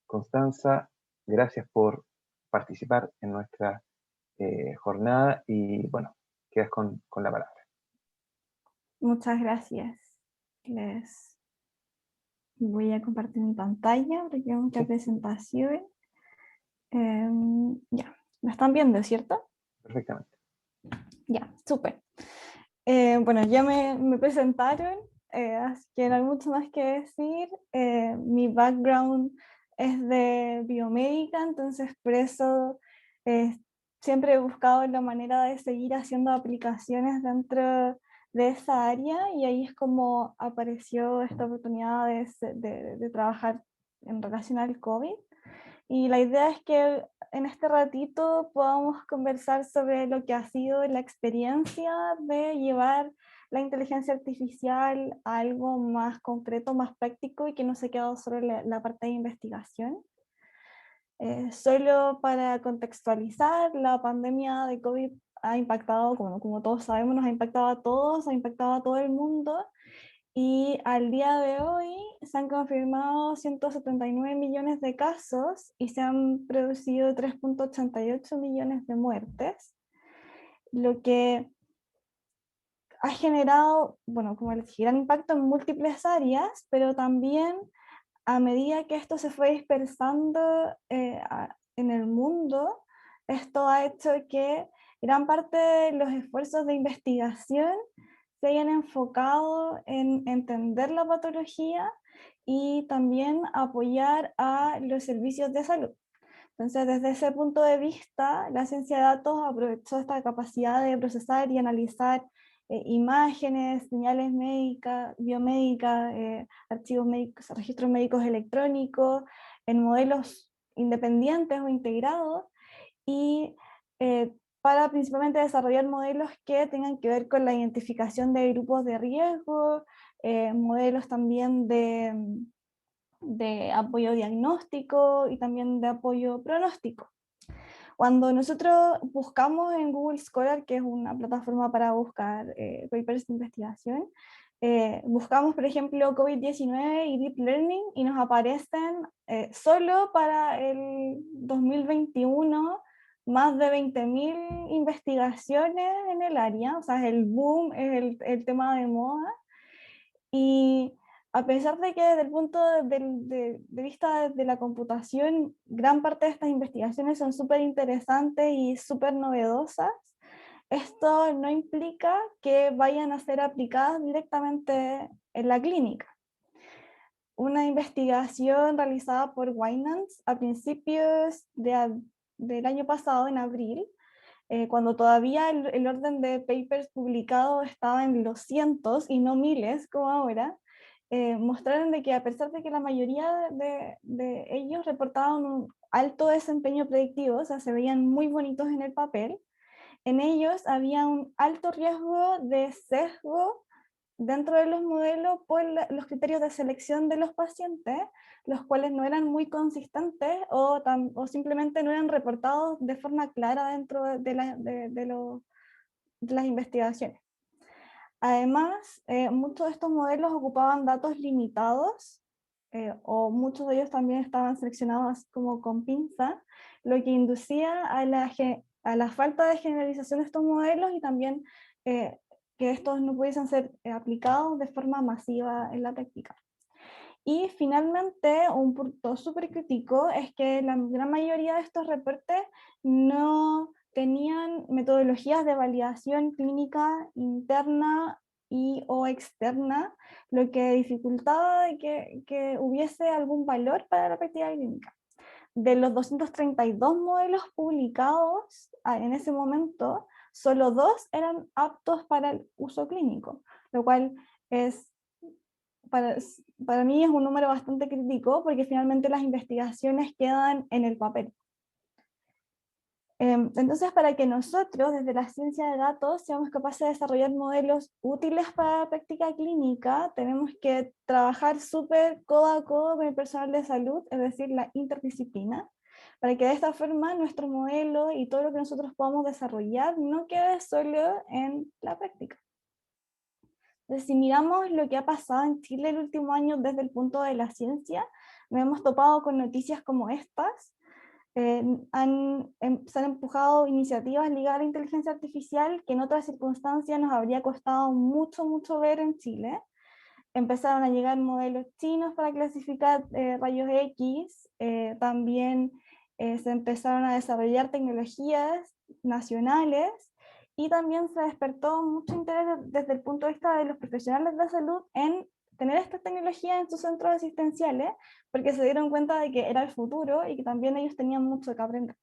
Constanza, gracias por participar en nuestra jornada y bueno, quedas con la palabra. Muchas gracias. Les voy a compartir mi pantalla porque hay mucha presentación. Ya, ¿me están viendo, cierto? Perfectamente. Ya, súper. Bueno, ya me presentaron, así que no hay mucho más que decir. Mi background es de biomédica, entonces por eso siempre he buscado la manera de seguir haciendo aplicaciones dentro de esa área y ahí es como apareció esta oportunidad de trabajar en relación al COVID. Y la idea es que en este ratito podamos conversar sobre lo que ha sido la experiencia de llevar la inteligencia artificial a algo más concreto, más práctico y que no se quede solo en la parte de investigación. Solo para contextualizar, la pandemia de COVID ha impactado, como todos sabemos, nos ha impactado a todos, ha impactado a todo el mundo. Y al día de hoy se han confirmado 179 millones de casos y se han producido 3,88 millones de muertes, lo que ha generado, bueno, como les dije, gran impacto en múltiples áreas, pero también a medida que esto se fue dispersando en el mundo, esto ha hecho que gran parte de los esfuerzos de investigación se hayan enfocado en entender la patología y también apoyar a los servicios de salud. Entonces, desde ese punto de vista, la ciencia de datos aprovechó esta capacidad de procesar y analizar imágenes, señales médicas, biomédicas, archivos médicos, registros médicos electrónicos, en modelos independientes o integrados, y para principalmente desarrollar modelos que tengan que ver con la identificación de grupos de riesgo, modelos también de apoyo diagnóstico y también de apoyo pronóstico. Cuando nosotros buscamos en Google Scholar, que es una plataforma para buscar papers de investigación, buscamos, por ejemplo, COVID-19 y Deep Learning y nos aparecen solo para el 2021 más de 20.000 investigaciones en el área, o sea, es el boom, es el tema de moda. Y a pesar de que desde el punto de vista de la computación, gran parte de estas investigaciones son súper interesantes y súper novedosas, esto no implica que vayan a ser aplicadas directamente en la clínica. Una investigación realizada por Winans a principios del año pasado, en abril, cuando todavía el orden de papers publicados estaba en los cientos y no miles como ahora, mostraron de que a pesar de que la mayoría de ellos reportaban un alto desempeño predictivo, o sea, se veían muy bonitos en el papel, en ellos había un alto riesgo de sesgo dentro de los modelos por los criterios de selección de los pacientes, los cuales no eran muy consistentes o simplemente no eran reportados de forma clara dentro de las investigaciones. Además, muchos de estos modelos ocupaban datos limitados, o muchos de ellos también estaban seleccionados así como con pinza, lo que inducía a la falta de generalización de estos modelos y también que estos no pudiesen ser aplicados de forma masiva en la práctica. Y finalmente, un punto súper crítico es que la gran mayoría de estos reportes no tenían metodologías de validación clínica interna y o externa, lo que dificultaba de que hubiese algún valor para la práctica clínica. De los 232 modelos publicados en ese momento, solo 2 eran aptos para el uso clínico, lo cual es para mí es un número bastante crítico porque finalmente las investigaciones quedan en el papel. Entonces, para que nosotros desde la ciencia de datos seamos capaces de desarrollar modelos útiles para la práctica clínica, tenemos que trabajar súper codo a codo con el personal de salud, es decir, la interdisciplina, para que de esta forma nuestro modelo y todo lo que nosotros podamos desarrollar no quede solo en la práctica. Entonces, si miramos lo que ha pasado en Chile el último año desde el punto de la ciencia, nos hemos topado con noticias como estas. Se han empujado iniciativas ligadas a la inteligencia artificial que en otras circunstancias nos habría costado mucho ver en Chile. Empezaron a llegar modelos chinos para clasificar rayos X, también se empezaron a desarrollar tecnologías nacionales y también se despertó mucho interés desde el punto de vista de los profesionales de la salud en tener estas tecnologías en sus centros asistenciales, porque se dieron cuenta de que era el futuro y que también ellos tenían mucho que aprender.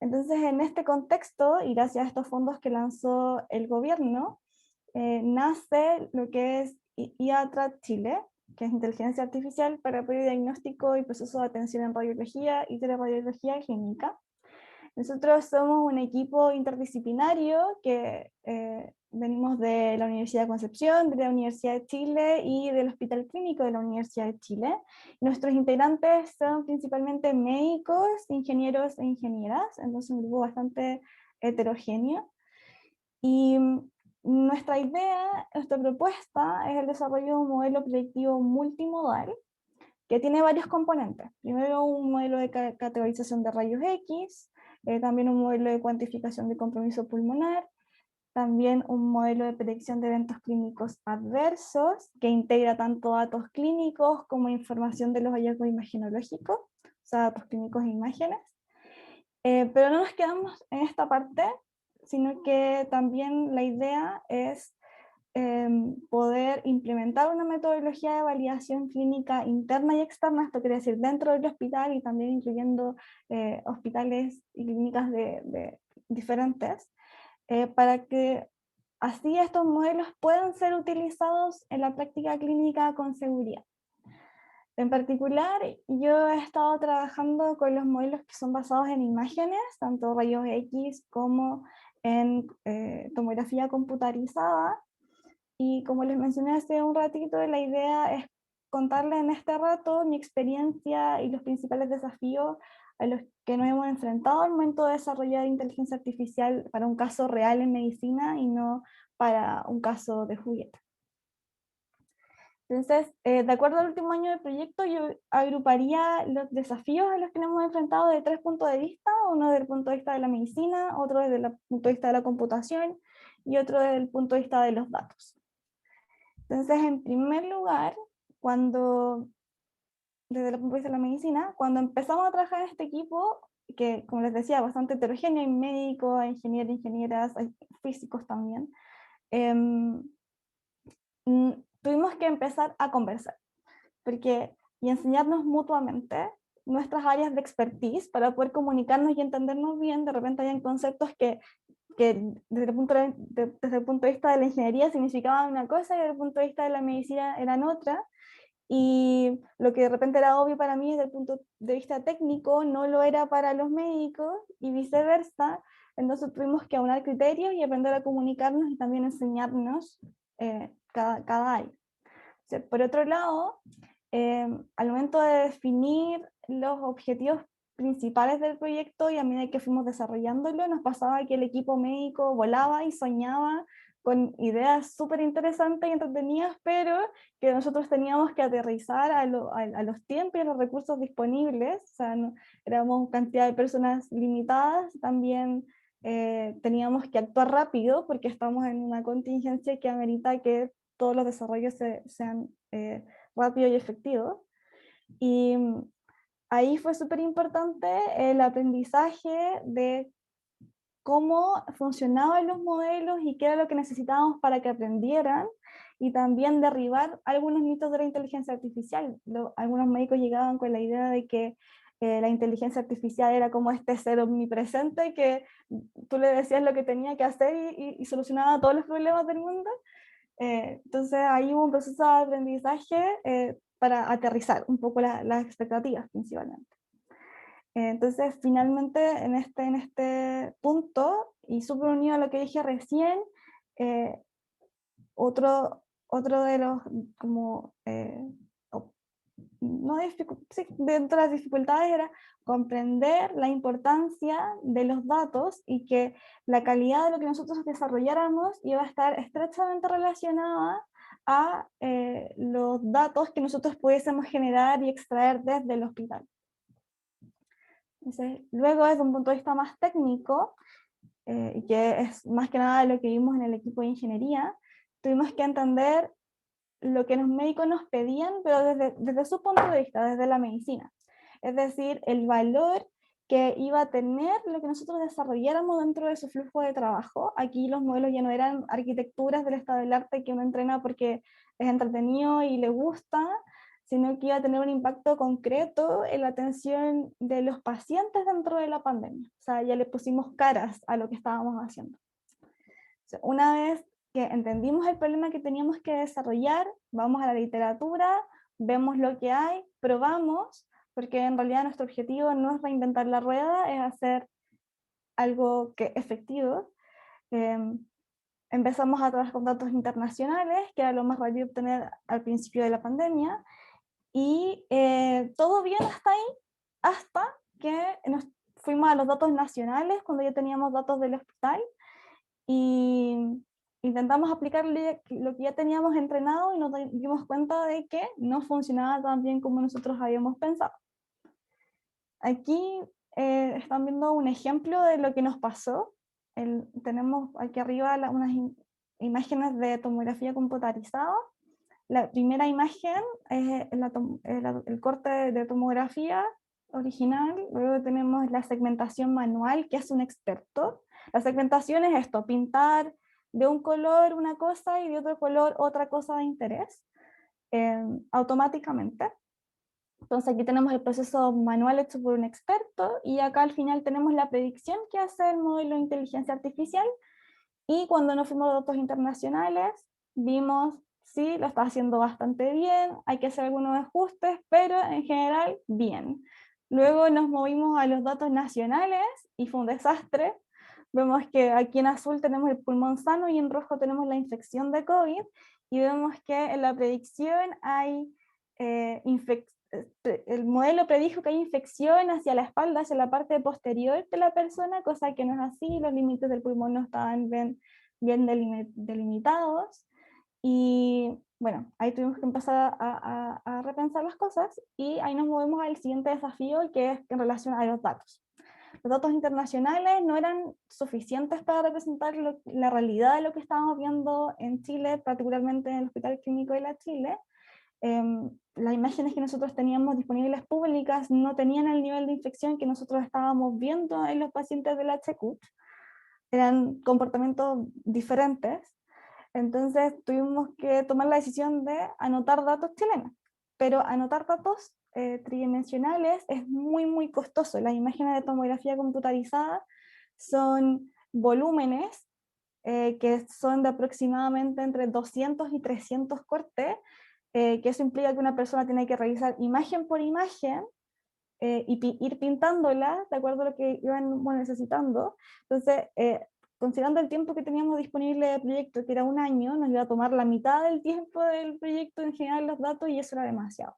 Entonces, en este contexto, y gracias a estos fondos que lanzó el gobierno, nace lo que es IATRA Chile, que es Inteligencia Artificial para Apoyo Diagnóstico y Proceso de Atención en Radiología y Teleradiología Clínica. Nosotros somos un equipo interdisciplinario que venimos de la Universidad de Concepción, de la Universidad de Chile y del Hospital Clínico de la Universidad de Chile. Nuestros integrantes son principalmente médicos, ingenieros e ingenieras, entonces un grupo bastante heterogéneo. Y nuestra idea, nuestra propuesta es el desarrollo de un modelo predictivo multimodal que tiene varios componentes. Primero, un modelo de categorización de rayos X, también un modelo de cuantificación de compromiso pulmonar, también un modelo de predicción de eventos clínicos adversos, que integra tanto datos clínicos como información de los hallazgos imagenológicos, o sea, datos clínicos e imágenes. Pero no nos quedamos en esta parte, sino que también la idea es poder implementar una metodología de validación clínica interna y externa, esto quiere decir dentro del hospital y también incluyendo hospitales y clínicas de diferentes, para que así estos modelos puedan ser utilizados en la práctica clínica con seguridad. En particular, yo he estado trabajando con los modelos que son basados en imágenes, tanto rayos X como en tomografía computarizada. Y como les mencioné hace un ratito, la idea es contarles en este rato mi experiencia y los principales desafíos a los que nos hemos enfrentado al momento de desarrollar inteligencia artificial para un caso real en medicina y no para un caso de juguete. Entonces, de acuerdo al último año del proyecto, yo agruparía los desafíos a los que nos hemos enfrentado de 3 puntos de vista, uno desde el punto de vista de la medicina, otro desde el punto de vista de la computación y otro desde el punto de vista de los datos. Entonces, en primer lugar, cuando, desde el punto de vista de la medicina, cuando empezamos a trabajar en este equipo, que como les decía, bastante heterogéneo, hay médicos, hay ingenieros, ingenieras, hay físicos también, tuvimos que empezar a conversar y enseñarnos mutuamente nuestras áreas de expertise para poder comunicarnos y entendernos bien. De repente habían conceptos que desde desde el punto de vista de la ingeniería significaban una cosa y desde el punto de vista de la medicina eran otra, y lo que de repente era obvio para mí desde el punto de vista técnico no lo era para los médicos y viceversa. Entonces tuvimos que aunar criterios y aprender a comunicarnos y también enseñarnos cada área. O sea, por otro lado, al momento de definir los objetivos principales del proyecto y a medida que fuimos desarrollándolo, nos pasaba que el equipo médico volaba y soñaba con ideas súper interesantes y entretenidas, pero que nosotros teníamos que aterrizar a los tiempos y a los recursos disponibles. O sea, éramos cantidad de personas limitadas, también teníamos que actuar rápido porque estamos en una contingencia que amerita que todos los desarrollos sean rápidos y efectivos. Y ahí fue súper importante el aprendizaje de cómo funcionaban los modelos y qué era lo que necesitábamos para que aprendieran, y también derribar algunos mitos de la inteligencia artificial. Algunos médicos llegaban con la idea de que la inteligencia artificial era como este ser omnipresente que tú le decías lo que tenía que hacer y solucionaba todos los problemas del mundo. Entonces ahí hubo un proceso de aprendizaje para aterrizar un poco las expectativas principalmente. Entonces finalmente en este punto, y súper unido a lo que dije recién, otro de los como no sí, dentro de las dificultades era comprender la importancia de los datos y que la calidad de lo que nosotros desarrolláramos iba a estar estrechamente relacionada a los datos que nosotros pudiésemos generar y extraer desde el hospital. Entonces, luego, desde un punto de vista más técnico, y que es más que nada lo que vimos en el equipo de ingeniería, tuvimos que entender lo que los médicos nos pedían, pero desde su punto de vista, desde la medicina. Es decir, el valor que iba a tener lo que nosotros desarrolláramos dentro de su flujo de trabajo. Aquí los modelos ya no eran arquitecturas del estado del arte que uno entrena porque es entretenido y le gusta, sino que iba a tener un impacto concreto en la atención de los pacientes dentro de la pandemia. O sea, ya le pusimos caras a lo que estábamos haciendo. O sea, una vez que entendimos el problema que teníamos que desarrollar, vamos a la literatura, vemos lo que hay, probamos, porque en realidad nuestro objetivo no es reinventar la rueda, es hacer algo que efectivo. Empezamos a trabajar con datos internacionales, que era lo más rápido obtener al principio de la pandemia, y todo bien hasta ahí, hasta que nos fuimos a los datos nacionales, cuando ya teníamos datos del hospital, y intentamos aplicar lo que ya teníamos entrenado y nos dimos cuenta de que no funcionaba tan bien como nosotros habíamos pensado. Aquí están viendo un ejemplo de lo que nos pasó. Tenemos aquí arriba unas imágenes de tomografía computarizada. La primera imagen es el corte de tomografía original. Luego tenemos la segmentación manual, que es un experto. La segmentación es esto: pintar de un color una cosa y de otro color otra cosa de interés automáticamente. Entonces aquí tenemos el proceso manual hecho por un experto, y acá al final tenemos la predicción que hace el modelo de inteligencia artificial. Y cuando nos fuimos a datos internacionales, vimos, sí, lo está haciendo bastante bien, hay que hacer algunos ajustes, pero en general, bien. Luego nos movimos a los datos nacionales y fue un desastre. Vemos que aquí en azul tenemos el pulmón sano y en rojo tenemos la infección de COVID, y vemos que en la predicción hay el modelo predijo que hay infección hacia la espalda, hacia la parte posterior de la persona, cosa que no es así. Los límites del pulmón no estaban bien delimitados, y bueno, ahí tuvimos que empezar a repensar las cosas, y ahí nos movemos al siguiente desafío, que es en relación a los datos. Los datos internacionales no eran suficientes para representar la realidad de lo que estábamos viendo en Chile, particularmente en el Hospital Clínico de la Chile. las imágenes que nosotros teníamos disponibles públicas no tenían el nivel de infección que nosotros estábamos viendo en los pacientes del HCUT, eran comportamientos diferentes, entonces tuvimos que tomar la decisión de anotar datos chilenos, pero anotar datos tridimensionales es muy, muy costoso. Las imágenes de tomografía computarizada son volúmenes que son de aproximadamente entre 200 y 300 cortes, que eso implica que una persona tiene que revisar imagen por imagen y ir pintándola de acuerdo a lo que iban necesitando. Entonces, considerando el tiempo que teníamos disponible de proyecto, que era un año, nos iba a tomar la mitad del tiempo del proyecto en generar los datos y eso era demasiado.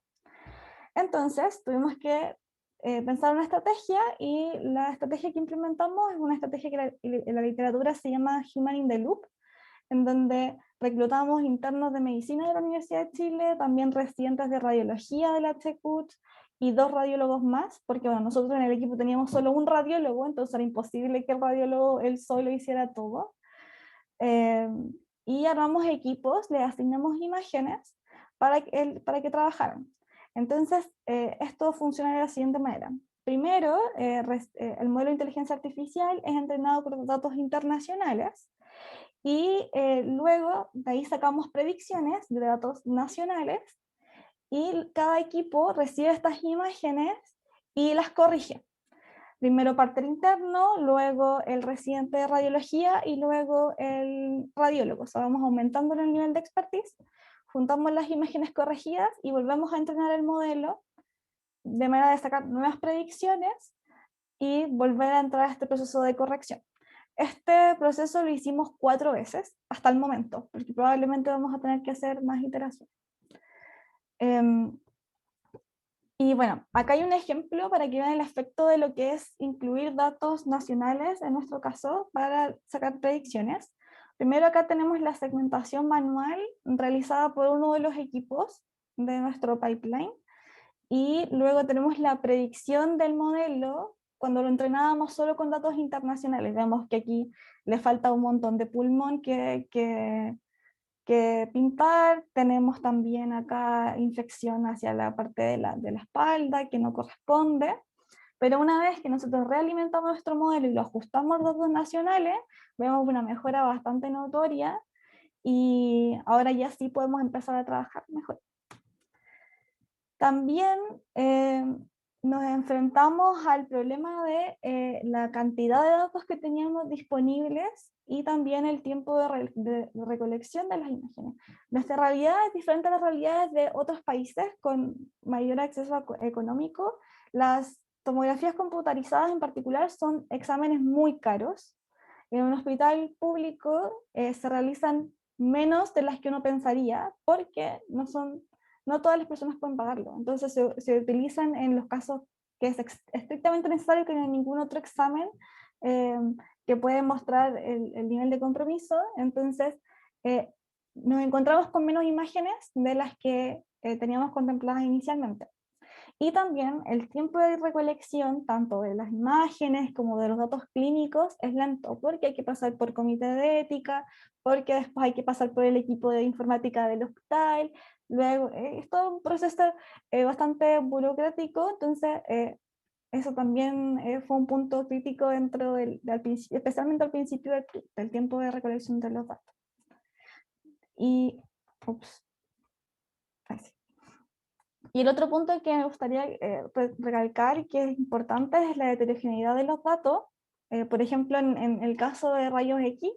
Entonces, tuvimos que pensar una estrategia y la estrategia que implementamos es una estrategia que en la literatura se llama Human in the Loop, en donde reclutamos internos de medicina de la Universidad de Chile, también residentes de radiología de la HCUT y 2 radiólogos más, porque bueno, nosotros en el equipo teníamos solo un radiólogo, entonces era imposible que el radiólogo él solo hiciera todo. Y armamos equipos, le asignamos imágenes para que trabajaran. Entonces, esto funciona de la siguiente manera. Primero, el modelo de inteligencia artificial es entrenado con datos internacionales y luego de ahí sacamos predicciones de datos nacionales y cada equipo recibe estas imágenes y las corrige. Primero parte el interno, luego el residente de radiología y luego el radiólogo. O sea, vamos aumentando el nivel de expertise, juntamos las imágenes corregidas y volvemos a entrenar el modelo de manera de sacar nuevas predicciones y volver a entrar a este proceso de corrección. Este proceso lo hicimos 4 veces hasta el momento, porque probablemente vamos a tener que hacer más iteraciones. Y bueno, acá hay un ejemplo para que vean el efecto de lo que es incluir datos nacionales, en nuestro caso, para sacar predicciones. Primero acá tenemos la segmentación manual realizada por uno de los equipos de nuestro pipeline. Y luego tenemos la predicción del modelo cuando lo entrenábamos solo con datos internacionales. Vemos que aquí le falta un montón de pulmón que pintar. Tenemos también acá infección hacia la parte de la espalda que no corresponde. Pero una vez que nosotros realimentamos nuestro modelo y lo ajustamos a los datos nacionales, vemos una mejora bastante notoria y ahora ya sí podemos empezar a trabajar mejor. También nos enfrentamos al problema de la cantidad de datos que teníamos disponibles y también el tiempo de recolección de las imágenes. Nuestra realidad es diferente a las realidades de otros países con mayor acceso económico. Las tomografías computarizadas en particular son exámenes muy caros. En un hospital público se realizan menos de las que uno pensaría porque no todas las personas pueden pagarlo. Entonces se utilizan en los casos que es estrictamente necesario, que no hay ningún otro examen que puede mostrar el nivel de compromiso. Entonces nos encontramos con menos imágenes de las que teníamos contempladas inicialmente. Y también el tiempo de recolección, tanto de las imágenes como de los datos clínicos, es lento, porque hay que pasar por comité de ética, porque después hay que pasar por el equipo de informática del hospital, luego es todo un proceso bastante burocrático, entonces eso también fue un punto crítico dentro especialmente al principio del tiempo de recolección de los datos. Y, Y el otro punto que me gustaría recalcar, que es importante, es la heterogeneidad de los datos. Por ejemplo, en el caso de rayos X,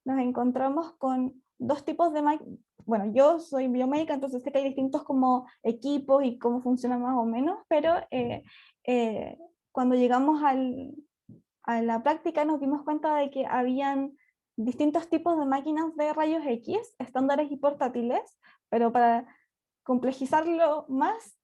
nos encontramos con 2 tipos de máquinas. Bueno, yo soy biomédica, entonces sé que hay distintos como equipos y cómo funcionan más o menos, pero cuando llegamos a la práctica nos dimos cuenta de que habían distintos tipos de máquinas de rayos X, estándares y portátiles, pero para complejizarlo más,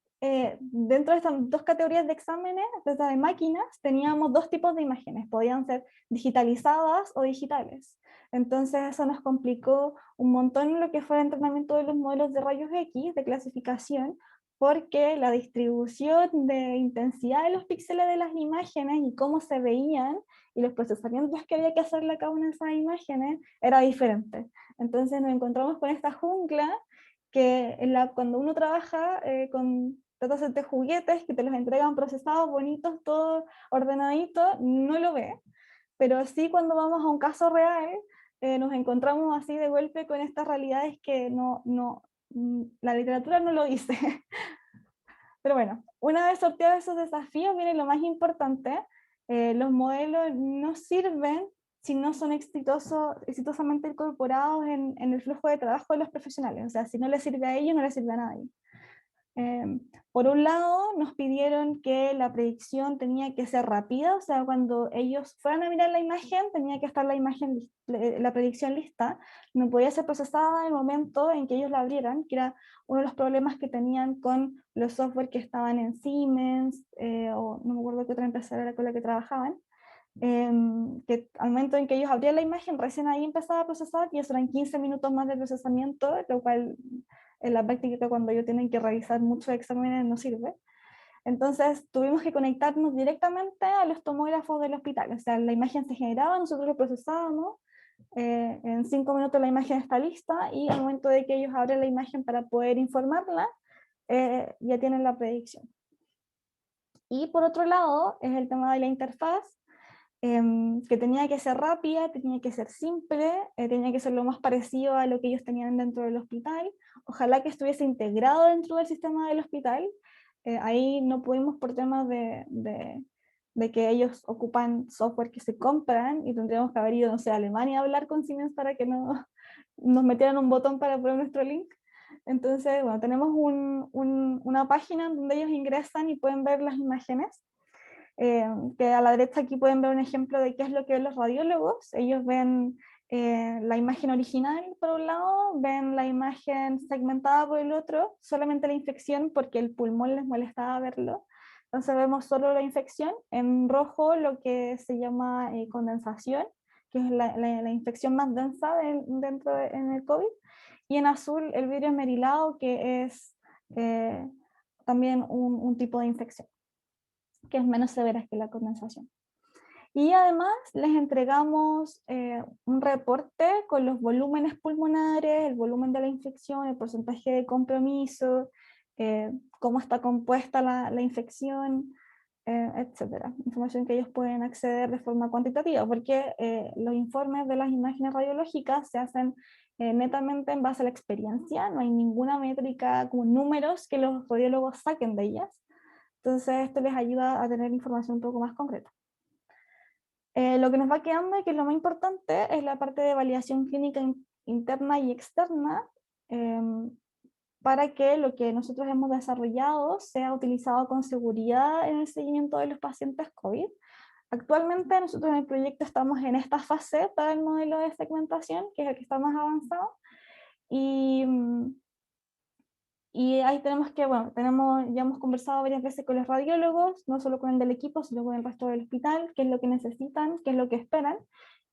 dentro de estas 2 categorías de exámenes, de máquinas, teníamos 2 tipos de imágenes, podían ser digitalizadas o digitales. Entonces eso nos complicó un montón lo que fue el entrenamiento de los modelos de rayos X, de clasificación, porque la distribución de intensidad de los píxeles de las imágenes y cómo se veían y los procesamientos que había que hacerle a cada una de esas imágenes era diferente. Entonces nos encontramos con esta jungla que cuando uno trabaja con datasets de juguetes que te los entregan procesados, bonitos, todo ordenadito, no lo ve. Pero sí, cuando vamos a un caso real, nos encontramos así de golpe con estas realidades que la literatura no lo dice. Pero bueno, una vez sorteados esos desafíos viene lo más importante. Los modelos no sirven si no son exitosamente incorporados en el flujo de trabajo de los profesionales. O sea, si no les sirve a ellos, no les sirve a nadie. Por un lado, nos pidieron que la predicción tenía que ser rápida, o sea, cuando ellos fueran a mirar la imagen, tenía que estar la predicción lista, no podía ser procesada en el momento en que ellos la abrieran, que era uno de los problemas que tenían con los software que estaban en Siemens, o no me acuerdo qué otra empresa era con la que trabajaban, que al momento en que ellos abrían la imagen, recién ahí empezaba a procesar, y eso eran 15 minutos más de procesamiento, lo cual en la práctica cuando ellos tienen que revisar muchos exámenes no sirve. Entonces tuvimos que conectarnos directamente a los tomógrafos del hospital, o sea, la imagen se generaba, nosotros lo procesábamos, en 5 minutos la imagen está lista, y al momento de que ellos abren la imagen para poder informarla, ya tienen la predicción. Y por otro lado, es el tema de la interfaz, que tenía que ser rápida, tenía que ser simple, tenía que ser lo más parecido a lo que ellos tenían dentro del hospital, ojalá que estuviese integrado dentro del sistema del hospital. Ahí no pudimos por temas de que ellos ocupan software que se compran, y tendríamos que haber ido, no sé, a Alemania a hablar con Siemens para que nos metieran un botón para poner nuestro link. Entonces, bueno, tenemos una página donde ellos ingresan y pueden ver las imágenes. Que a la derecha aquí pueden ver un ejemplo de qué es lo que ven los radiólogos. Ellos ven la imagen original por un lado, ven la imagen segmentada por el otro, solamente la infección porque el pulmón les molestaba verlo. Entonces vemos solo la infección, en rojo lo que se llama condensación, que es la infección más densa en el COVID, y en azul el vidrio esmerilado, que es también un tipo de infección que es menos severa que la condensación. Y además les entregamos un reporte con los volúmenes pulmonares, el volumen de la infección, el porcentaje de compromiso, cómo está compuesta la infección, etcétera. Información que ellos pueden acceder de forma cuantitativa, porque los informes de las imágenes radiológicas se hacen netamente en base a la experiencia, no hay ninguna métrica como números que los radiólogos saquen de ellas. Entonces esto les ayuda a tener información un poco más concreta. Lo que nos va quedando, y que es lo más importante, es la parte de validación clínica interna y externa, para que lo que nosotros hemos desarrollado sea utilizado con seguridad en el seguimiento de los pacientes COVID. Actualmente nosotros en el proyecto estamos en esta fase para el modelo de segmentación, que es el que está más avanzado, y ahí tenemos que, bueno, ya hemos conversado varias veces con los radiólogos, no solo con el del equipo, sino con el resto del hospital, qué es lo que necesitan, qué es lo que esperan,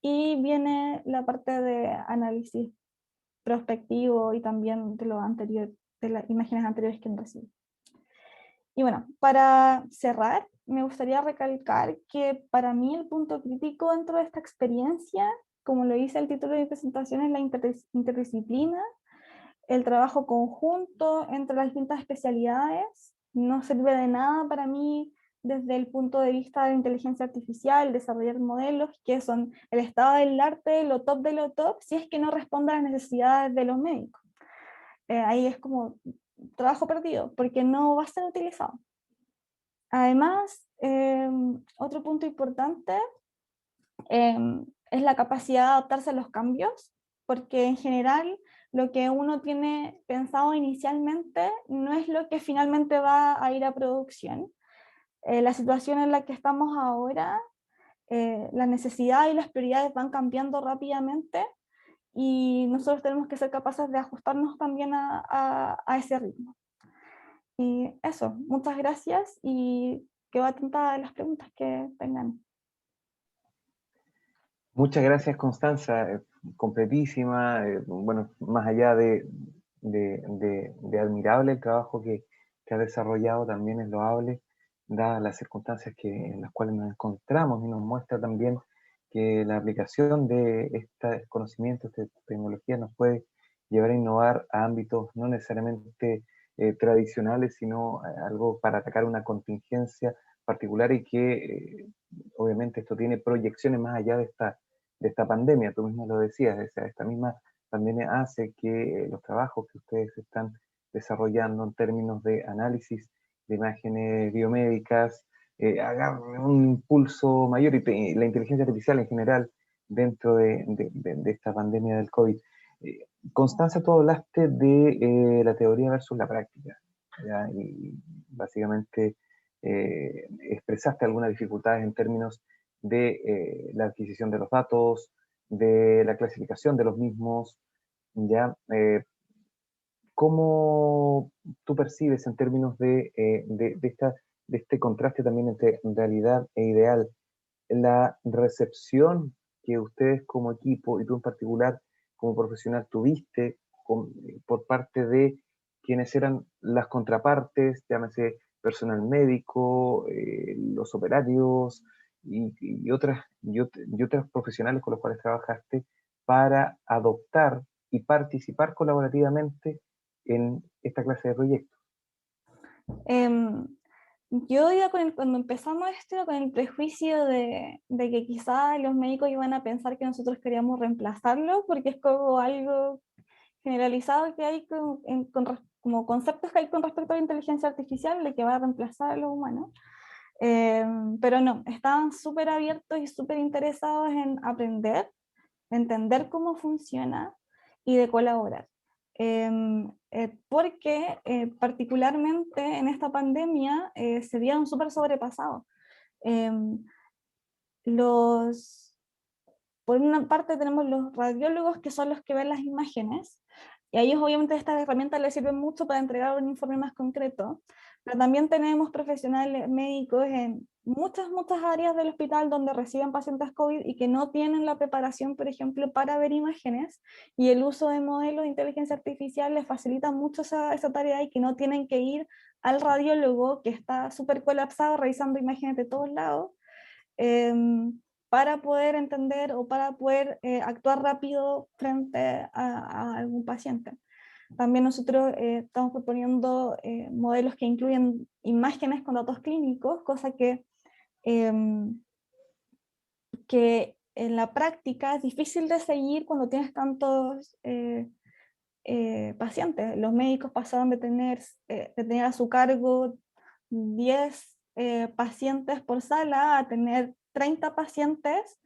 y viene la parte de análisis prospectivo y también de lo anterior, de las imágenes anteriores que han recibido. Y bueno, para cerrar, me gustaría recalcar que para mí el punto crítico dentro de esta experiencia, como lo dice el título de mi presentación, es la interdisciplina, el trabajo conjunto entre las distintas especialidades. No sirve de nada para mí desde el punto de vista de la inteligencia artificial, desarrollar modelos que son el estado del arte, lo top de lo top, si es que no responde a las necesidades de los médicos. Ahí es como trabajo perdido, porque no va a ser utilizado. Además, otro punto importante es la capacidad de adaptarse a los cambios, porque en general lo que uno tiene pensado inicialmente no es lo que finalmente va a ir a producción. La situación en la que estamos ahora, las necesidades y las prioridades van cambiando rápidamente, y nosotros tenemos que ser capaces de ajustarnos también a ese ritmo. Y eso, muchas gracias, y quedo atenta a las preguntas que tengan. Muchas gracias, Constanza, completísima, bueno, más allá de admirable el trabajo que ha desarrollado, también es loable, dadas las circunstancias en las cuales nos encontramos, y nos muestra también que la aplicación de este conocimiento, esta tecnología, nos puede llevar a innovar a ámbitos no necesariamente tradicionales, sino algo para atacar una contingencia particular y que obviamente esto tiene proyecciones más allá de esta pandemia. Tú mismo lo decías, o sea, esta misma pandemia hace que los trabajos que ustedes están desarrollando en términos de análisis de imágenes biomédicas agarre un impulso mayor y la inteligencia artificial en general dentro de esta pandemia del COVID. Constanza, tú hablaste de la teoría versus la práctica, ¿ya? Y básicamente expresaste algunas dificultades en términos de la adquisición de los datos, de la clasificación de los mismos, ¿ya? ¿Cómo tú percibes en términos de este contraste también entre realidad e ideal, la recepción que ustedes como equipo y tú en particular como profesional tuviste por parte de quienes eran las contrapartes, llámese personal médico, los operarios y otras profesionales con los cuales trabajaste para adoptar y participar colaborativamente en esta clase de proyectos? Em, yo iba cuando empezamos esto, iba con el prejuicio de que quizá los médicos iban a pensar que nosotros queríamos reemplazarlo, porque es como algo generalizado que hay como conceptos que hay con respecto a la inteligencia artificial, de que va a reemplazar a los humanos. Pero no, estaban súper abiertos y súper interesados en aprender, entender cómo funciona y de colaborar. Porque particularmente en esta pandemia se vieron súper sobrepasados. Em, los, por una parte tenemos los radiólogos, que son los que ven las imágenes, y a ellos obviamente estas herramientas les sirven mucho para entregar un informe más concreto, pero también tenemos profesionales médicos en muchas áreas del hospital donde reciben pacientes COVID y que no tienen la preparación, por ejemplo, para ver imágenes, y el uso de modelos de inteligencia artificial les facilita mucho esa tarea, y que no tienen que ir al radiólogo que está súper colapsado revisando imágenes de todos lados, para poder entender o para poder actuar rápido frente a algún paciente. También nosotros estamos proponiendo modelos que incluyen imágenes con datos clínicos, cosa que en la práctica es difícil de seguir cuando tienes tantos pacientes. Los médicos pasaron de tener a su cargo 10 pacientes por sala a tener 30 pacientes.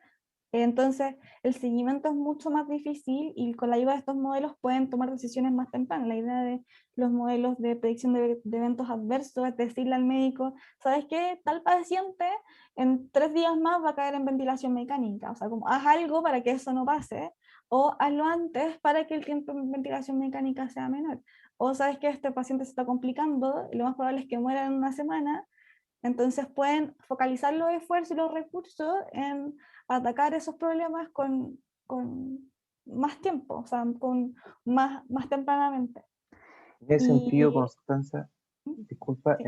Entonces, el seguimiento es mucho más difícil, y con la ayuda de estos modelos pueden tomar decisiones más tempranas. La idea de los modelos de predicción de eventos adversos es decirle al médico, ¿sabes qué? Tal paciente en 3 días más va a caer en ventilación mecánica. O sea, como haz algo para que eso no pase, o hazlo antes para que el tiempo en ventilación mecánica sea menor. O sabes que este paciente se está complicando y lo más probable es que muera en una semana. Entonces pueden focalizar los esfuerzos y los recursos en atacar esos problemas con más tiempo, o sea, más tempranamente. En ese sentido, Y Constanza, disculpa, sí,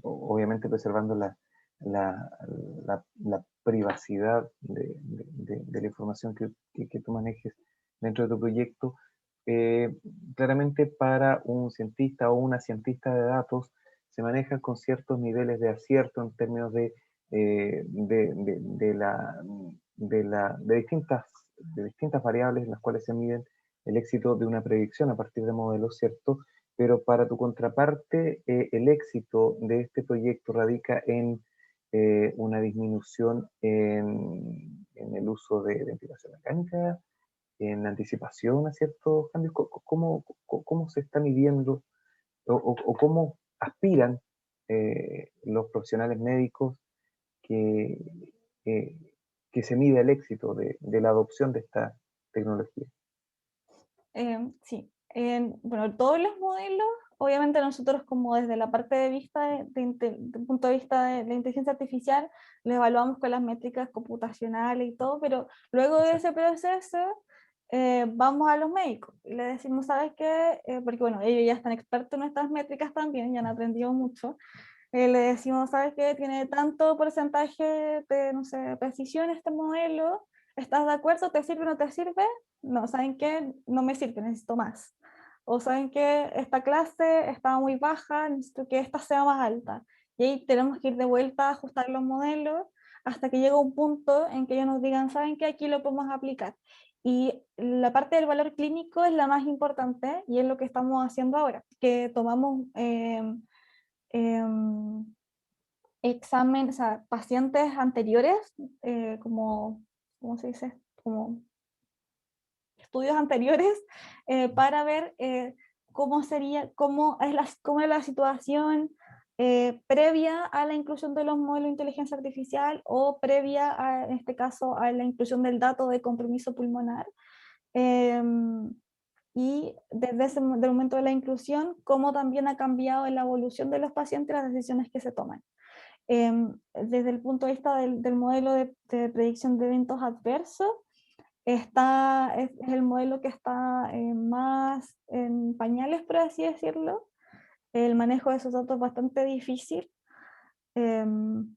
obviamente preservando la, la privacidad de la información que tú manejes dentro de tu proyecto, eh, claramente para un cientista o una cientista de datos se maneja con ciertos niveles de acierto en términos de distintas variables en las cuales se miden el éxito de una predicción a partir de modelos, ¿cierto? Pero para tu contraparte, el éxito de este proyecto radica en una disminución en el uso de ventilación mecánica, en anticipación a ciertos cambios. ¿Cómo se está midiendo o cómo aspiran los profesionales médicos que, que, que se mide el éxito de la adopción de esta tecnología? sí. Bueno, todos los modelos, obviamente nosotros como desde la parte de vista de punto de vista de la inteligencia artificial, lo evaluamos con las métricas computacionales y todo, pero luego de ese proceso vamos a los médicos y le decimos, ¿sabes qué? Porque bueno, ellos ya están expertos en nuestras métricas también, ya han aprendido mucho. Le decimos, ¿sabes qué? Tiene tanto porcentaje de, no sé, precisión este modelo, ¿estás de acuerdo? ¿Te sirve o no te sirve? No, ¿saben qué? No me sirve, necesito más. O ¿saben qué? Esta clase estaba muy baja, necesito que esta sea más alta. Y ahí tenemos que ir de vuelta a ajustar los modelos hasta que llega un punto en que ellos nos digan, ¿saben qué? Aquí lo podemos aplicar. Y la parte del valor clínico es la más importante y es lo que estamos haciendo ahora, que tomamos examen, o sea, pacientes anteriores, como, ¿cómo se dice? Como estudios anteriores, para ver cómo sería, cómo es la situación previa a la inclusión de los modelos de inteligencia artificial o previa, en este caso, a la inclusión del dato de compromiso pulmonar. Y desde del momento de la inclusión, cómo también ha cambiado en la evolución de los pacientes las decisiones que se toman. Desde el punto de vista del modelo de predicción de eventos adversos, es el modelo que está más en pañales, por así decirlo. El manejo de esos datos es bastante difícil,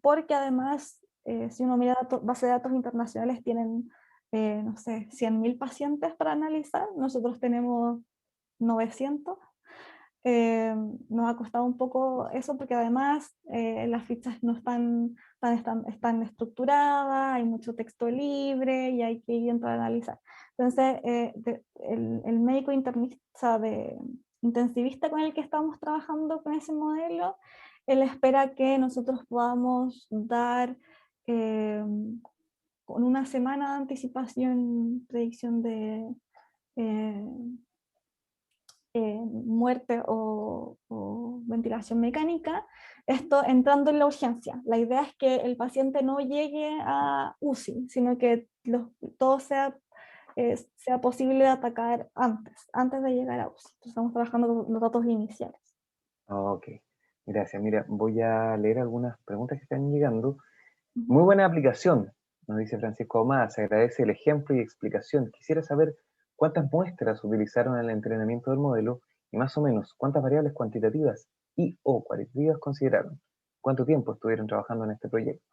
porque además, si uno mira bases de datos internacionales, tienen, no sé, 100.000 pacientes para analizar, nosotros tenemos 900. Nos ha costado un poco eso porque además las fichas no están estructuradas, hay mucho texto libre y hay que ir a analizar. Entonces, el médico internista intensivista con el que estamos trabajando con ese modelo, él espera que nosotros podamos dar con una semana de anticipación predicción de eh, muerte o ventilación mecánica, esto entrando en la urgencia. La idea es que el paciente no llegue a UCI, sino que todo sea posible de atacar antes de llegar a UCI. Entonces, estamos trabajando con los datos iniciales. Ok, gracias. Mira, voy a leer algunas preguntas que están llegando. Muy buena aplicación, nos dice Francisco Ahumada. Se agradece el ejemplo y explicación. Quisiera saber cuántas muestras utilizaron en el entrenamiento del modelo y más o menos cuántas variables cuantitativas y o cualitativas consideraron. ¿Cuánto tiempo estuvieron trabajando en este proyecto?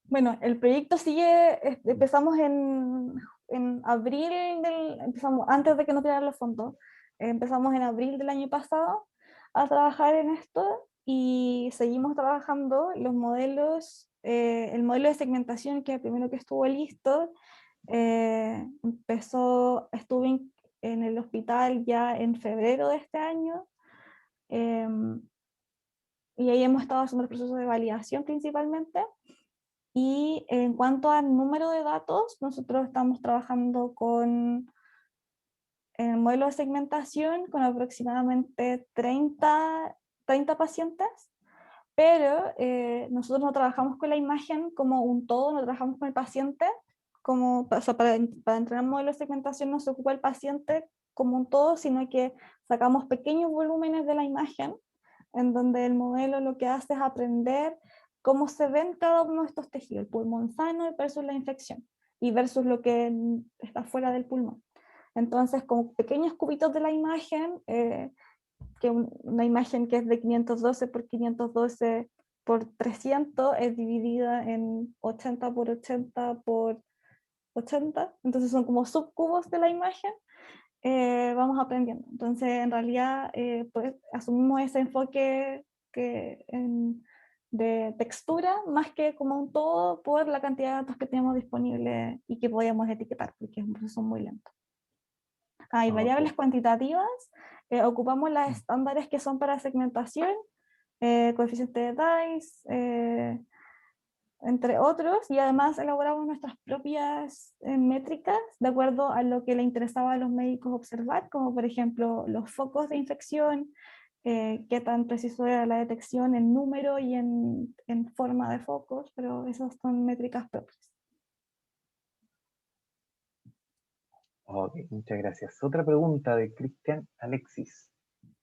Bueno, el proyecto sigue, empezamos en abril, empezamos antes de que nos tiraran los fondos, empezamos en abril del año pasado a trabajar en esto y seguimos trabajando los modelos, el modelo de segmentación, que es el primero que estuvo listo, estuve en el hospital ya en febrero de este año, y ahí hemos estado haciendo el proceso de validación principalmente. Y en cuanto al número de datos, nosotros estamos trabajando con el modelo de segmentación con aproximadamente 30 pacientes, pero nosotros no trabajamos con la imagen como un todo, no trabajamos con el paciente, o sea, para entrenar modelo de segmentación no se ocupa el paciente como un todo, sino que sacamos pequeños volúmenes de la imagen, en donde el modelo lo que hace es aprender cómo se ven cada uno de estos tejidos, el pulmón sano versus la infección, y versus lo que está fuera del pulmón. Entonces, como pequeños cubitos de la imagen, que una imagen que es de 512 por 512 por 300 es dividida en 80 por 80 por 80, entonces son como subcubos de la imagen, vamos aprendiendo. Entonces, en realidad, pues, asumimos ese enfoque de textura más que como un todo por la cantidad de datos que tenemos disponibles y que podíamos etiquetar, porque es un proceso muy lento. Hay variables cuantitativas, ocupamos las estándares que son para segmentación, coeficiente de Dice, entre otros, y además elaboramos nuestras propias métricas de acuerdo a lo que le interesaba a los médicos observar, como por ejemplo los focos de infección, qué tan preciso era la detección en número y en forma de focos, pero esas son métricas propias. Ok, muchas gracias. Otra pregunta de Cristian Alexis.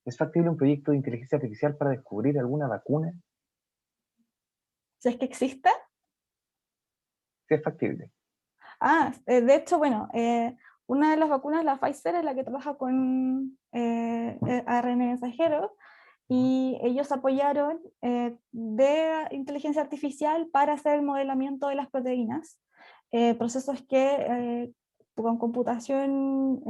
¿Es factible un proyecto de inteligencia artificial para descubrir alguna vacuna? Si es que existe. Sí, es factible. De hecho, bueno, una de las vacunas, la Pfizer, es la que trabaja con ARN mensajero, y ellos apoyaron de inteligencia artificial para hacer el modelamiento de las proteínas. procesos que con computación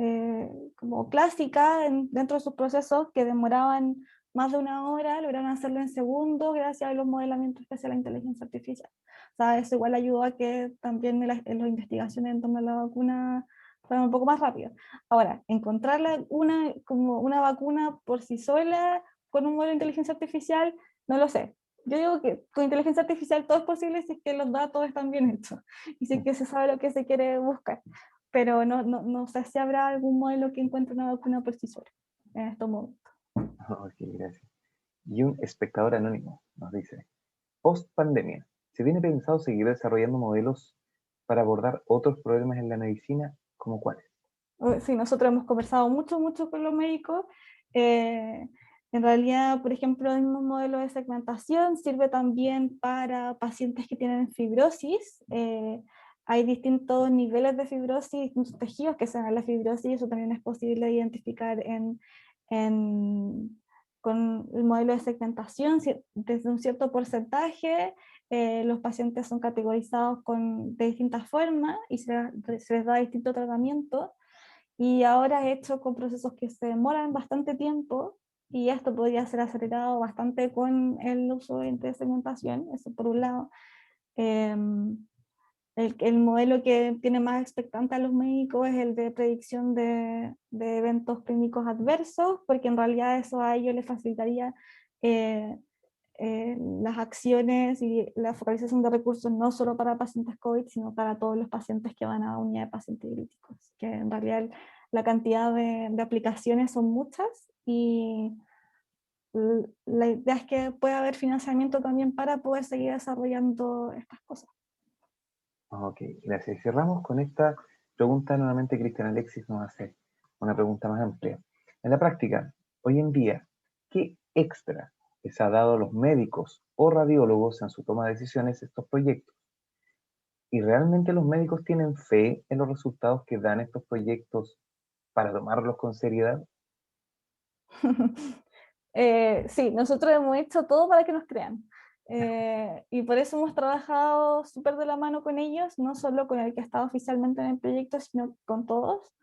como clásica dentro de sus procesos que demoraban más de una hora, lograron hacerlo en segundos gracias a los modelamientos que hace la inteligencia artificial. O sea, eso igual ayudó a que también en las investigaciones en torno a la vacuna fueran un poco más rápido. Ahora, encontrar como una vacuna por sí sola con un modelo de inteligencia artificial, no lo sé. Yo digo que con inteligencia artificial todo es posible si es que los datos están bien hechos y si es que se sabe lo que se quiere buscar. Pero no sé si habrá algún modelo que encuentre una vacuna por sí sola en estos momentos. Ok, gracias. Y un espectador anónimo nos dice, post pandemia, ¿se tiene pensado seguir desarrollando modelos para abordar otros problemas en la medicina? ¿Como cuáles? Sí, nosotros hemos conversado mucho con los médicos. Eh, en realidad, por ejemplo, el mismo modelo de segmentación sirve también para pacientes que tienen fibrosis. Hay distintos niveles de fibrosis, distintos tejidos que se dan a la fibrosis, y eso también es posible identificar en, con el modelo de segmentación. Desde un cierto porcentaje, los pacientes son categorizados de distintas formas y se les da distinto tratamiento. Y ahora es hecho con procesos que se demoran bastante tiempo y esto podría ser acelerado bastante con el uso de segmentación, eso por un lado. El modelo que tiene más expectante a los médicos es el de predicción de eventos clínicos adversos, porque en realidad eso a ellos les facilitaría eh, las acciones y la focalización de recursos no solo para pacientes COVID, sino para todos los pacientes que van a unidad de pacientes críticos, que en realidad la cantidad de aplicaciones son muchas y la idea es que pueda haber financiamiento también para poder seguir desarrollando estas cosas. Ok, gracias. Y cerramos con esta pregunta. Nuevamente, Cristian Alexis nos hace una pregunta más amplia. En la práctica, hoy en día, ¿qué extra les ha dado a los médicos o radiólogos en su toma de decisiones estos proyectos? ¿Y realmente los médicos tienen fe en los resultados que dan estos proyectos para tomarlos con seriedad? Sí, nosotros hemos hecho todo para que nos crean. Y por eso hemos trabajado súper de la mano con ellos, no solo con el que estaba oficialmente en el proyecto, sino con todos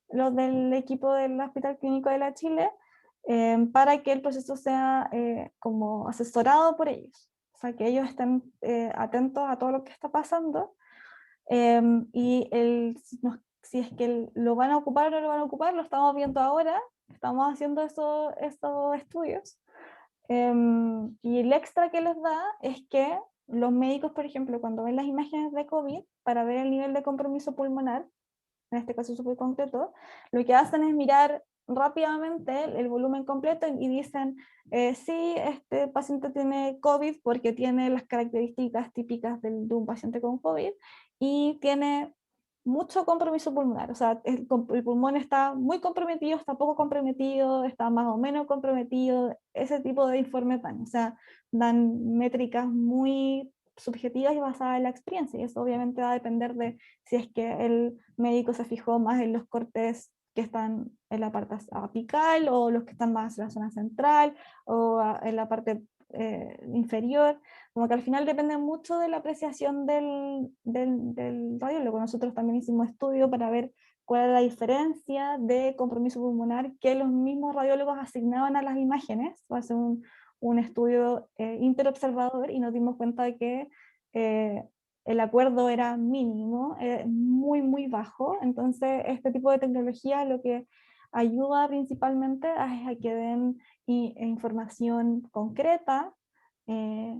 los del equipo del Hospital Clínico de la Chile, para que el proceso sea como asesorado por ellos. O sea, que ellos estén atentos a todo lo que está pasando y si es que lo van a ocupar o no lo van a ocupar, lo estamos viendo ahora, estamos haciendo estos estudios. Y el extra que les da es que los médicos, por ejemplo, cuando ven las imágenes de COVID, para ver el nivel de compromiso pulmonar, en este caso súper concreto, lo que hacen es mirar rápidamente el volumen completo y dicen, sí, este paciente tiene COVID porque tiene las características típicas de un paciente con COVID y tiene mucho compromiso pulmonar, o sea, el pulmón está muy comprometido, está poco comprometido, está más o menos comprometido, ese tipo de informes dan, o sea, dan métricas muy subjetivas y basadas en la experiencia, y eso obviamente va a depender de si es que el médico se fijó más en los cortes que están en la parte apical o los que están más en la zona central o en la parte inferior, como que al final depende mucho de la apreciación del radiólogo. Nosotros también hicimos estudio para ver cuál era la diferencia de compromiso pulmonar que los mismos radiólogos asignaban a las imágenes, o hacer un estudio interobservador y nos dimos cuenta de que el acuerdo era mínimo, muy bajo. Entonces, este tipo de tecnología lo que ayuda principalmente es a que den información concreta, eh,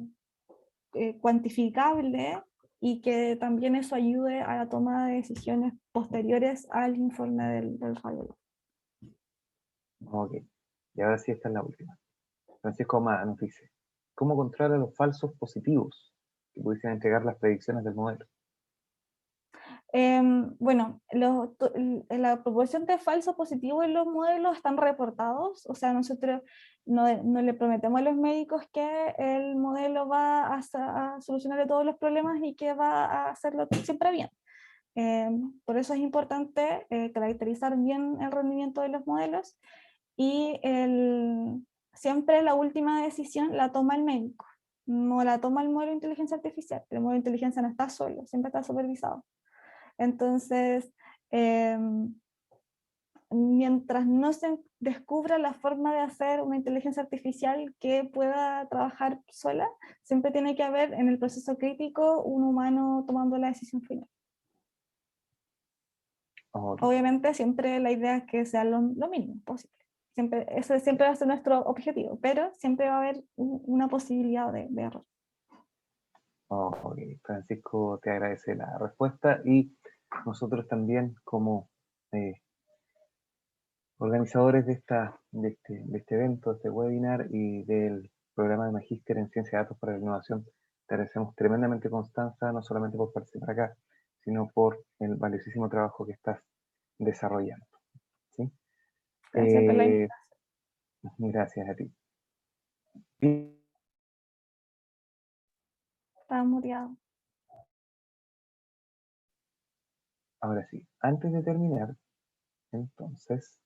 cuantificable, y que también eso ayude a la toma de decisiones posteriores al informe del radiólogo. Ok, y ahora sí, esta es la última. Francisco Ahumada nos dice, ¿cómo controlar a los falsos positivos que pudiesen entregar las predicciones del modelo? Bueno, la proporción de falsos positivos en los modelos están reportados, o sea, nosotros no le prometemos a los médicos que el modelo va a solucionar todos los problemas y que va a hacerlo siempre bien. Por eso es importante caracterizar bien el rendimiento de los modelos y siempre la última decisión la toma el médico, no la toma el modelo de inteligencia artificial. El modelo de inteligencia no está solo, siempre está supervisado. Entonces, mientras no se descubra la forma de hacer una inteligencia artificial que pueda trabajar sola, siempre tiene que haber en el proceso crítico un humano tomando la decisión final. Obviamente siempre la idea es que sea lo mínimo posible. Ese siempre va a ser nuestro objetivo, pero siempre va a haber una posibilidad de error. Ok, Francisco te agradece la respuesta y nosotros también como organizadores de este evento, de este webinar y del programa de Magíster en Ciencia de Datos para la Innovación, te agradecemos tremendamente, Constanza, no solamente por participar acá, sino por el valiosísimo trabajo que estás desarrollando. ¿Sí? Gracias por la invitación. Gracias a ti. Estaba muteado. Ahora sí, antes de terminar, entonces,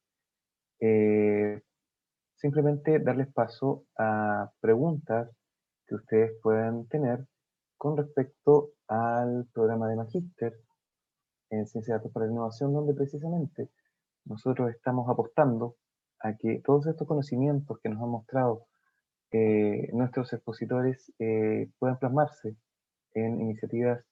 simplemente darles paso a preguntas que ustedes puedan tener con respecto al programa de Magíster en Ciencia de Datos para la Innovación, donde precisamente nosotros estamos apostando a que todos estos conocimientos que nos han mostrado nuestros expositores puedan plasmarse en iniciativas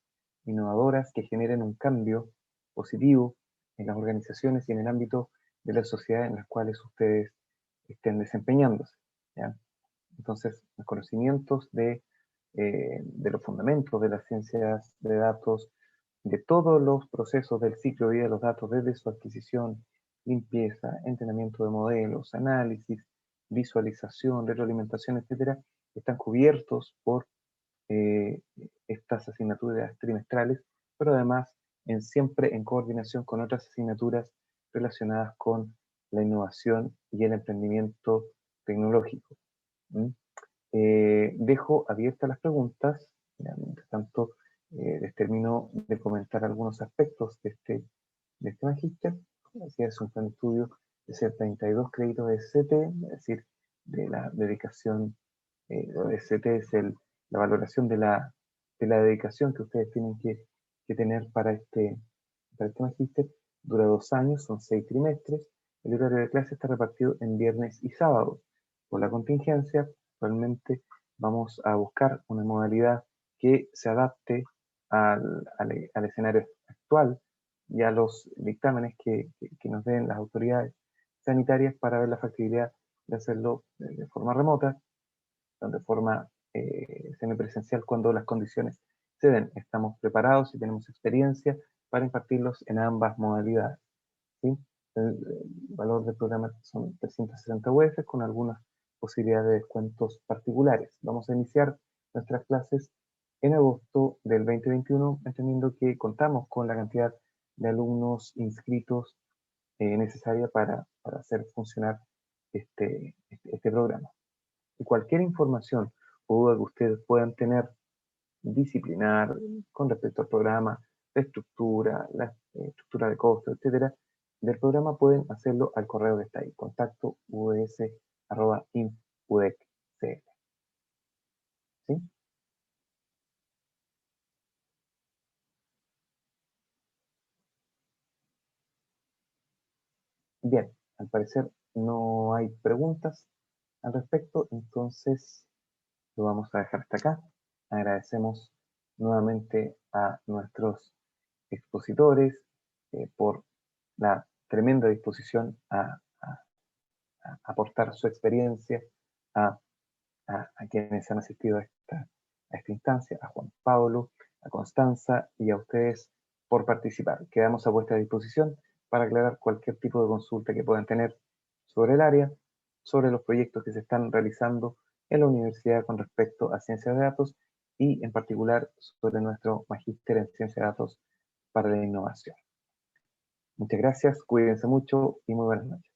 innovadoras que generen un cambio positivo en las organizaciones y en el ámbito de la sociedad en las cuales ustedes estén desempeñándose. ¿Ya? Entonces, los conocimientos de los fundamentos de las ciencias de datos, de todos los procesos del ciclo de vida de los datos, desde su adquisición, limpieza, entrenamiento de modelos, análisis, visualización, retroalimentación, etcétera, están cubiertos por estas asignaturas trimestrales, pero además siempre en coordinación con otras asignaturas relacionadas con la innovación y el emprendimiento tecnológico. Dejo abiertas las preguntas, mientras tanto les termino de comentar algunos aspectos de este magíster. Así es un plan de estudio de ser 32 créditos de SCT, es decir, de la dedicación, SCT es la valoración de la dedicación que ustedes tienen que tener para este magíster. Dura 2 años, son 6 trimestres. El horario de clase está repartido en viernes y sábados. Por la contingencia, actualmente vamos a buscar una modalidad que se adapte al escenario actual y a los dictámenes que nos den las autoridades sanitarias para ver la factibilidad de hacerlo de forma remota, de forma semipresencial cuando las condiciones se den. Estamos preparados y tenemos experiencia para impartirlos en ambas modalidades. ¿Sí? El valor del programa son 360 UF con algunas posibilidades de descuentos particulares. Vamos a iniciar nuestras clases en agosto del 2021, entendiendo que contamos con la cantidad de alumnos inscritos necesaria para hacer funcionar este programa. Y cualquier información o duda que ustedes puedan tener disciplinar con respecto al programa, la estructura de costo, etcétera, del programa, pueden hacerlo al correo que está ahí, contacto uds@infudec.cl. ¿Sí? Bien, al parecer no hay preguntas al respecto, entonces lo vamos a dejar hasta acá. Agradecemos nuevamente a nuestros expositores por la tremenda disposición a aportar su experiencia, a, quienes han asistido a esta instancia, a Juan Pablo, a Constanza y a ustedes por participar. Quedamos a vuestra disposición para aclarar cualquier tipo de consulta que puedan tener sobre el área, sobre los proyectos que se están realizando en la universidad con respecto a ciencias de datos y en particular sobre nuestro magíster en ciencias de datos para la innovación. Muchas gracias, cuídense mucho y muy buenas noches.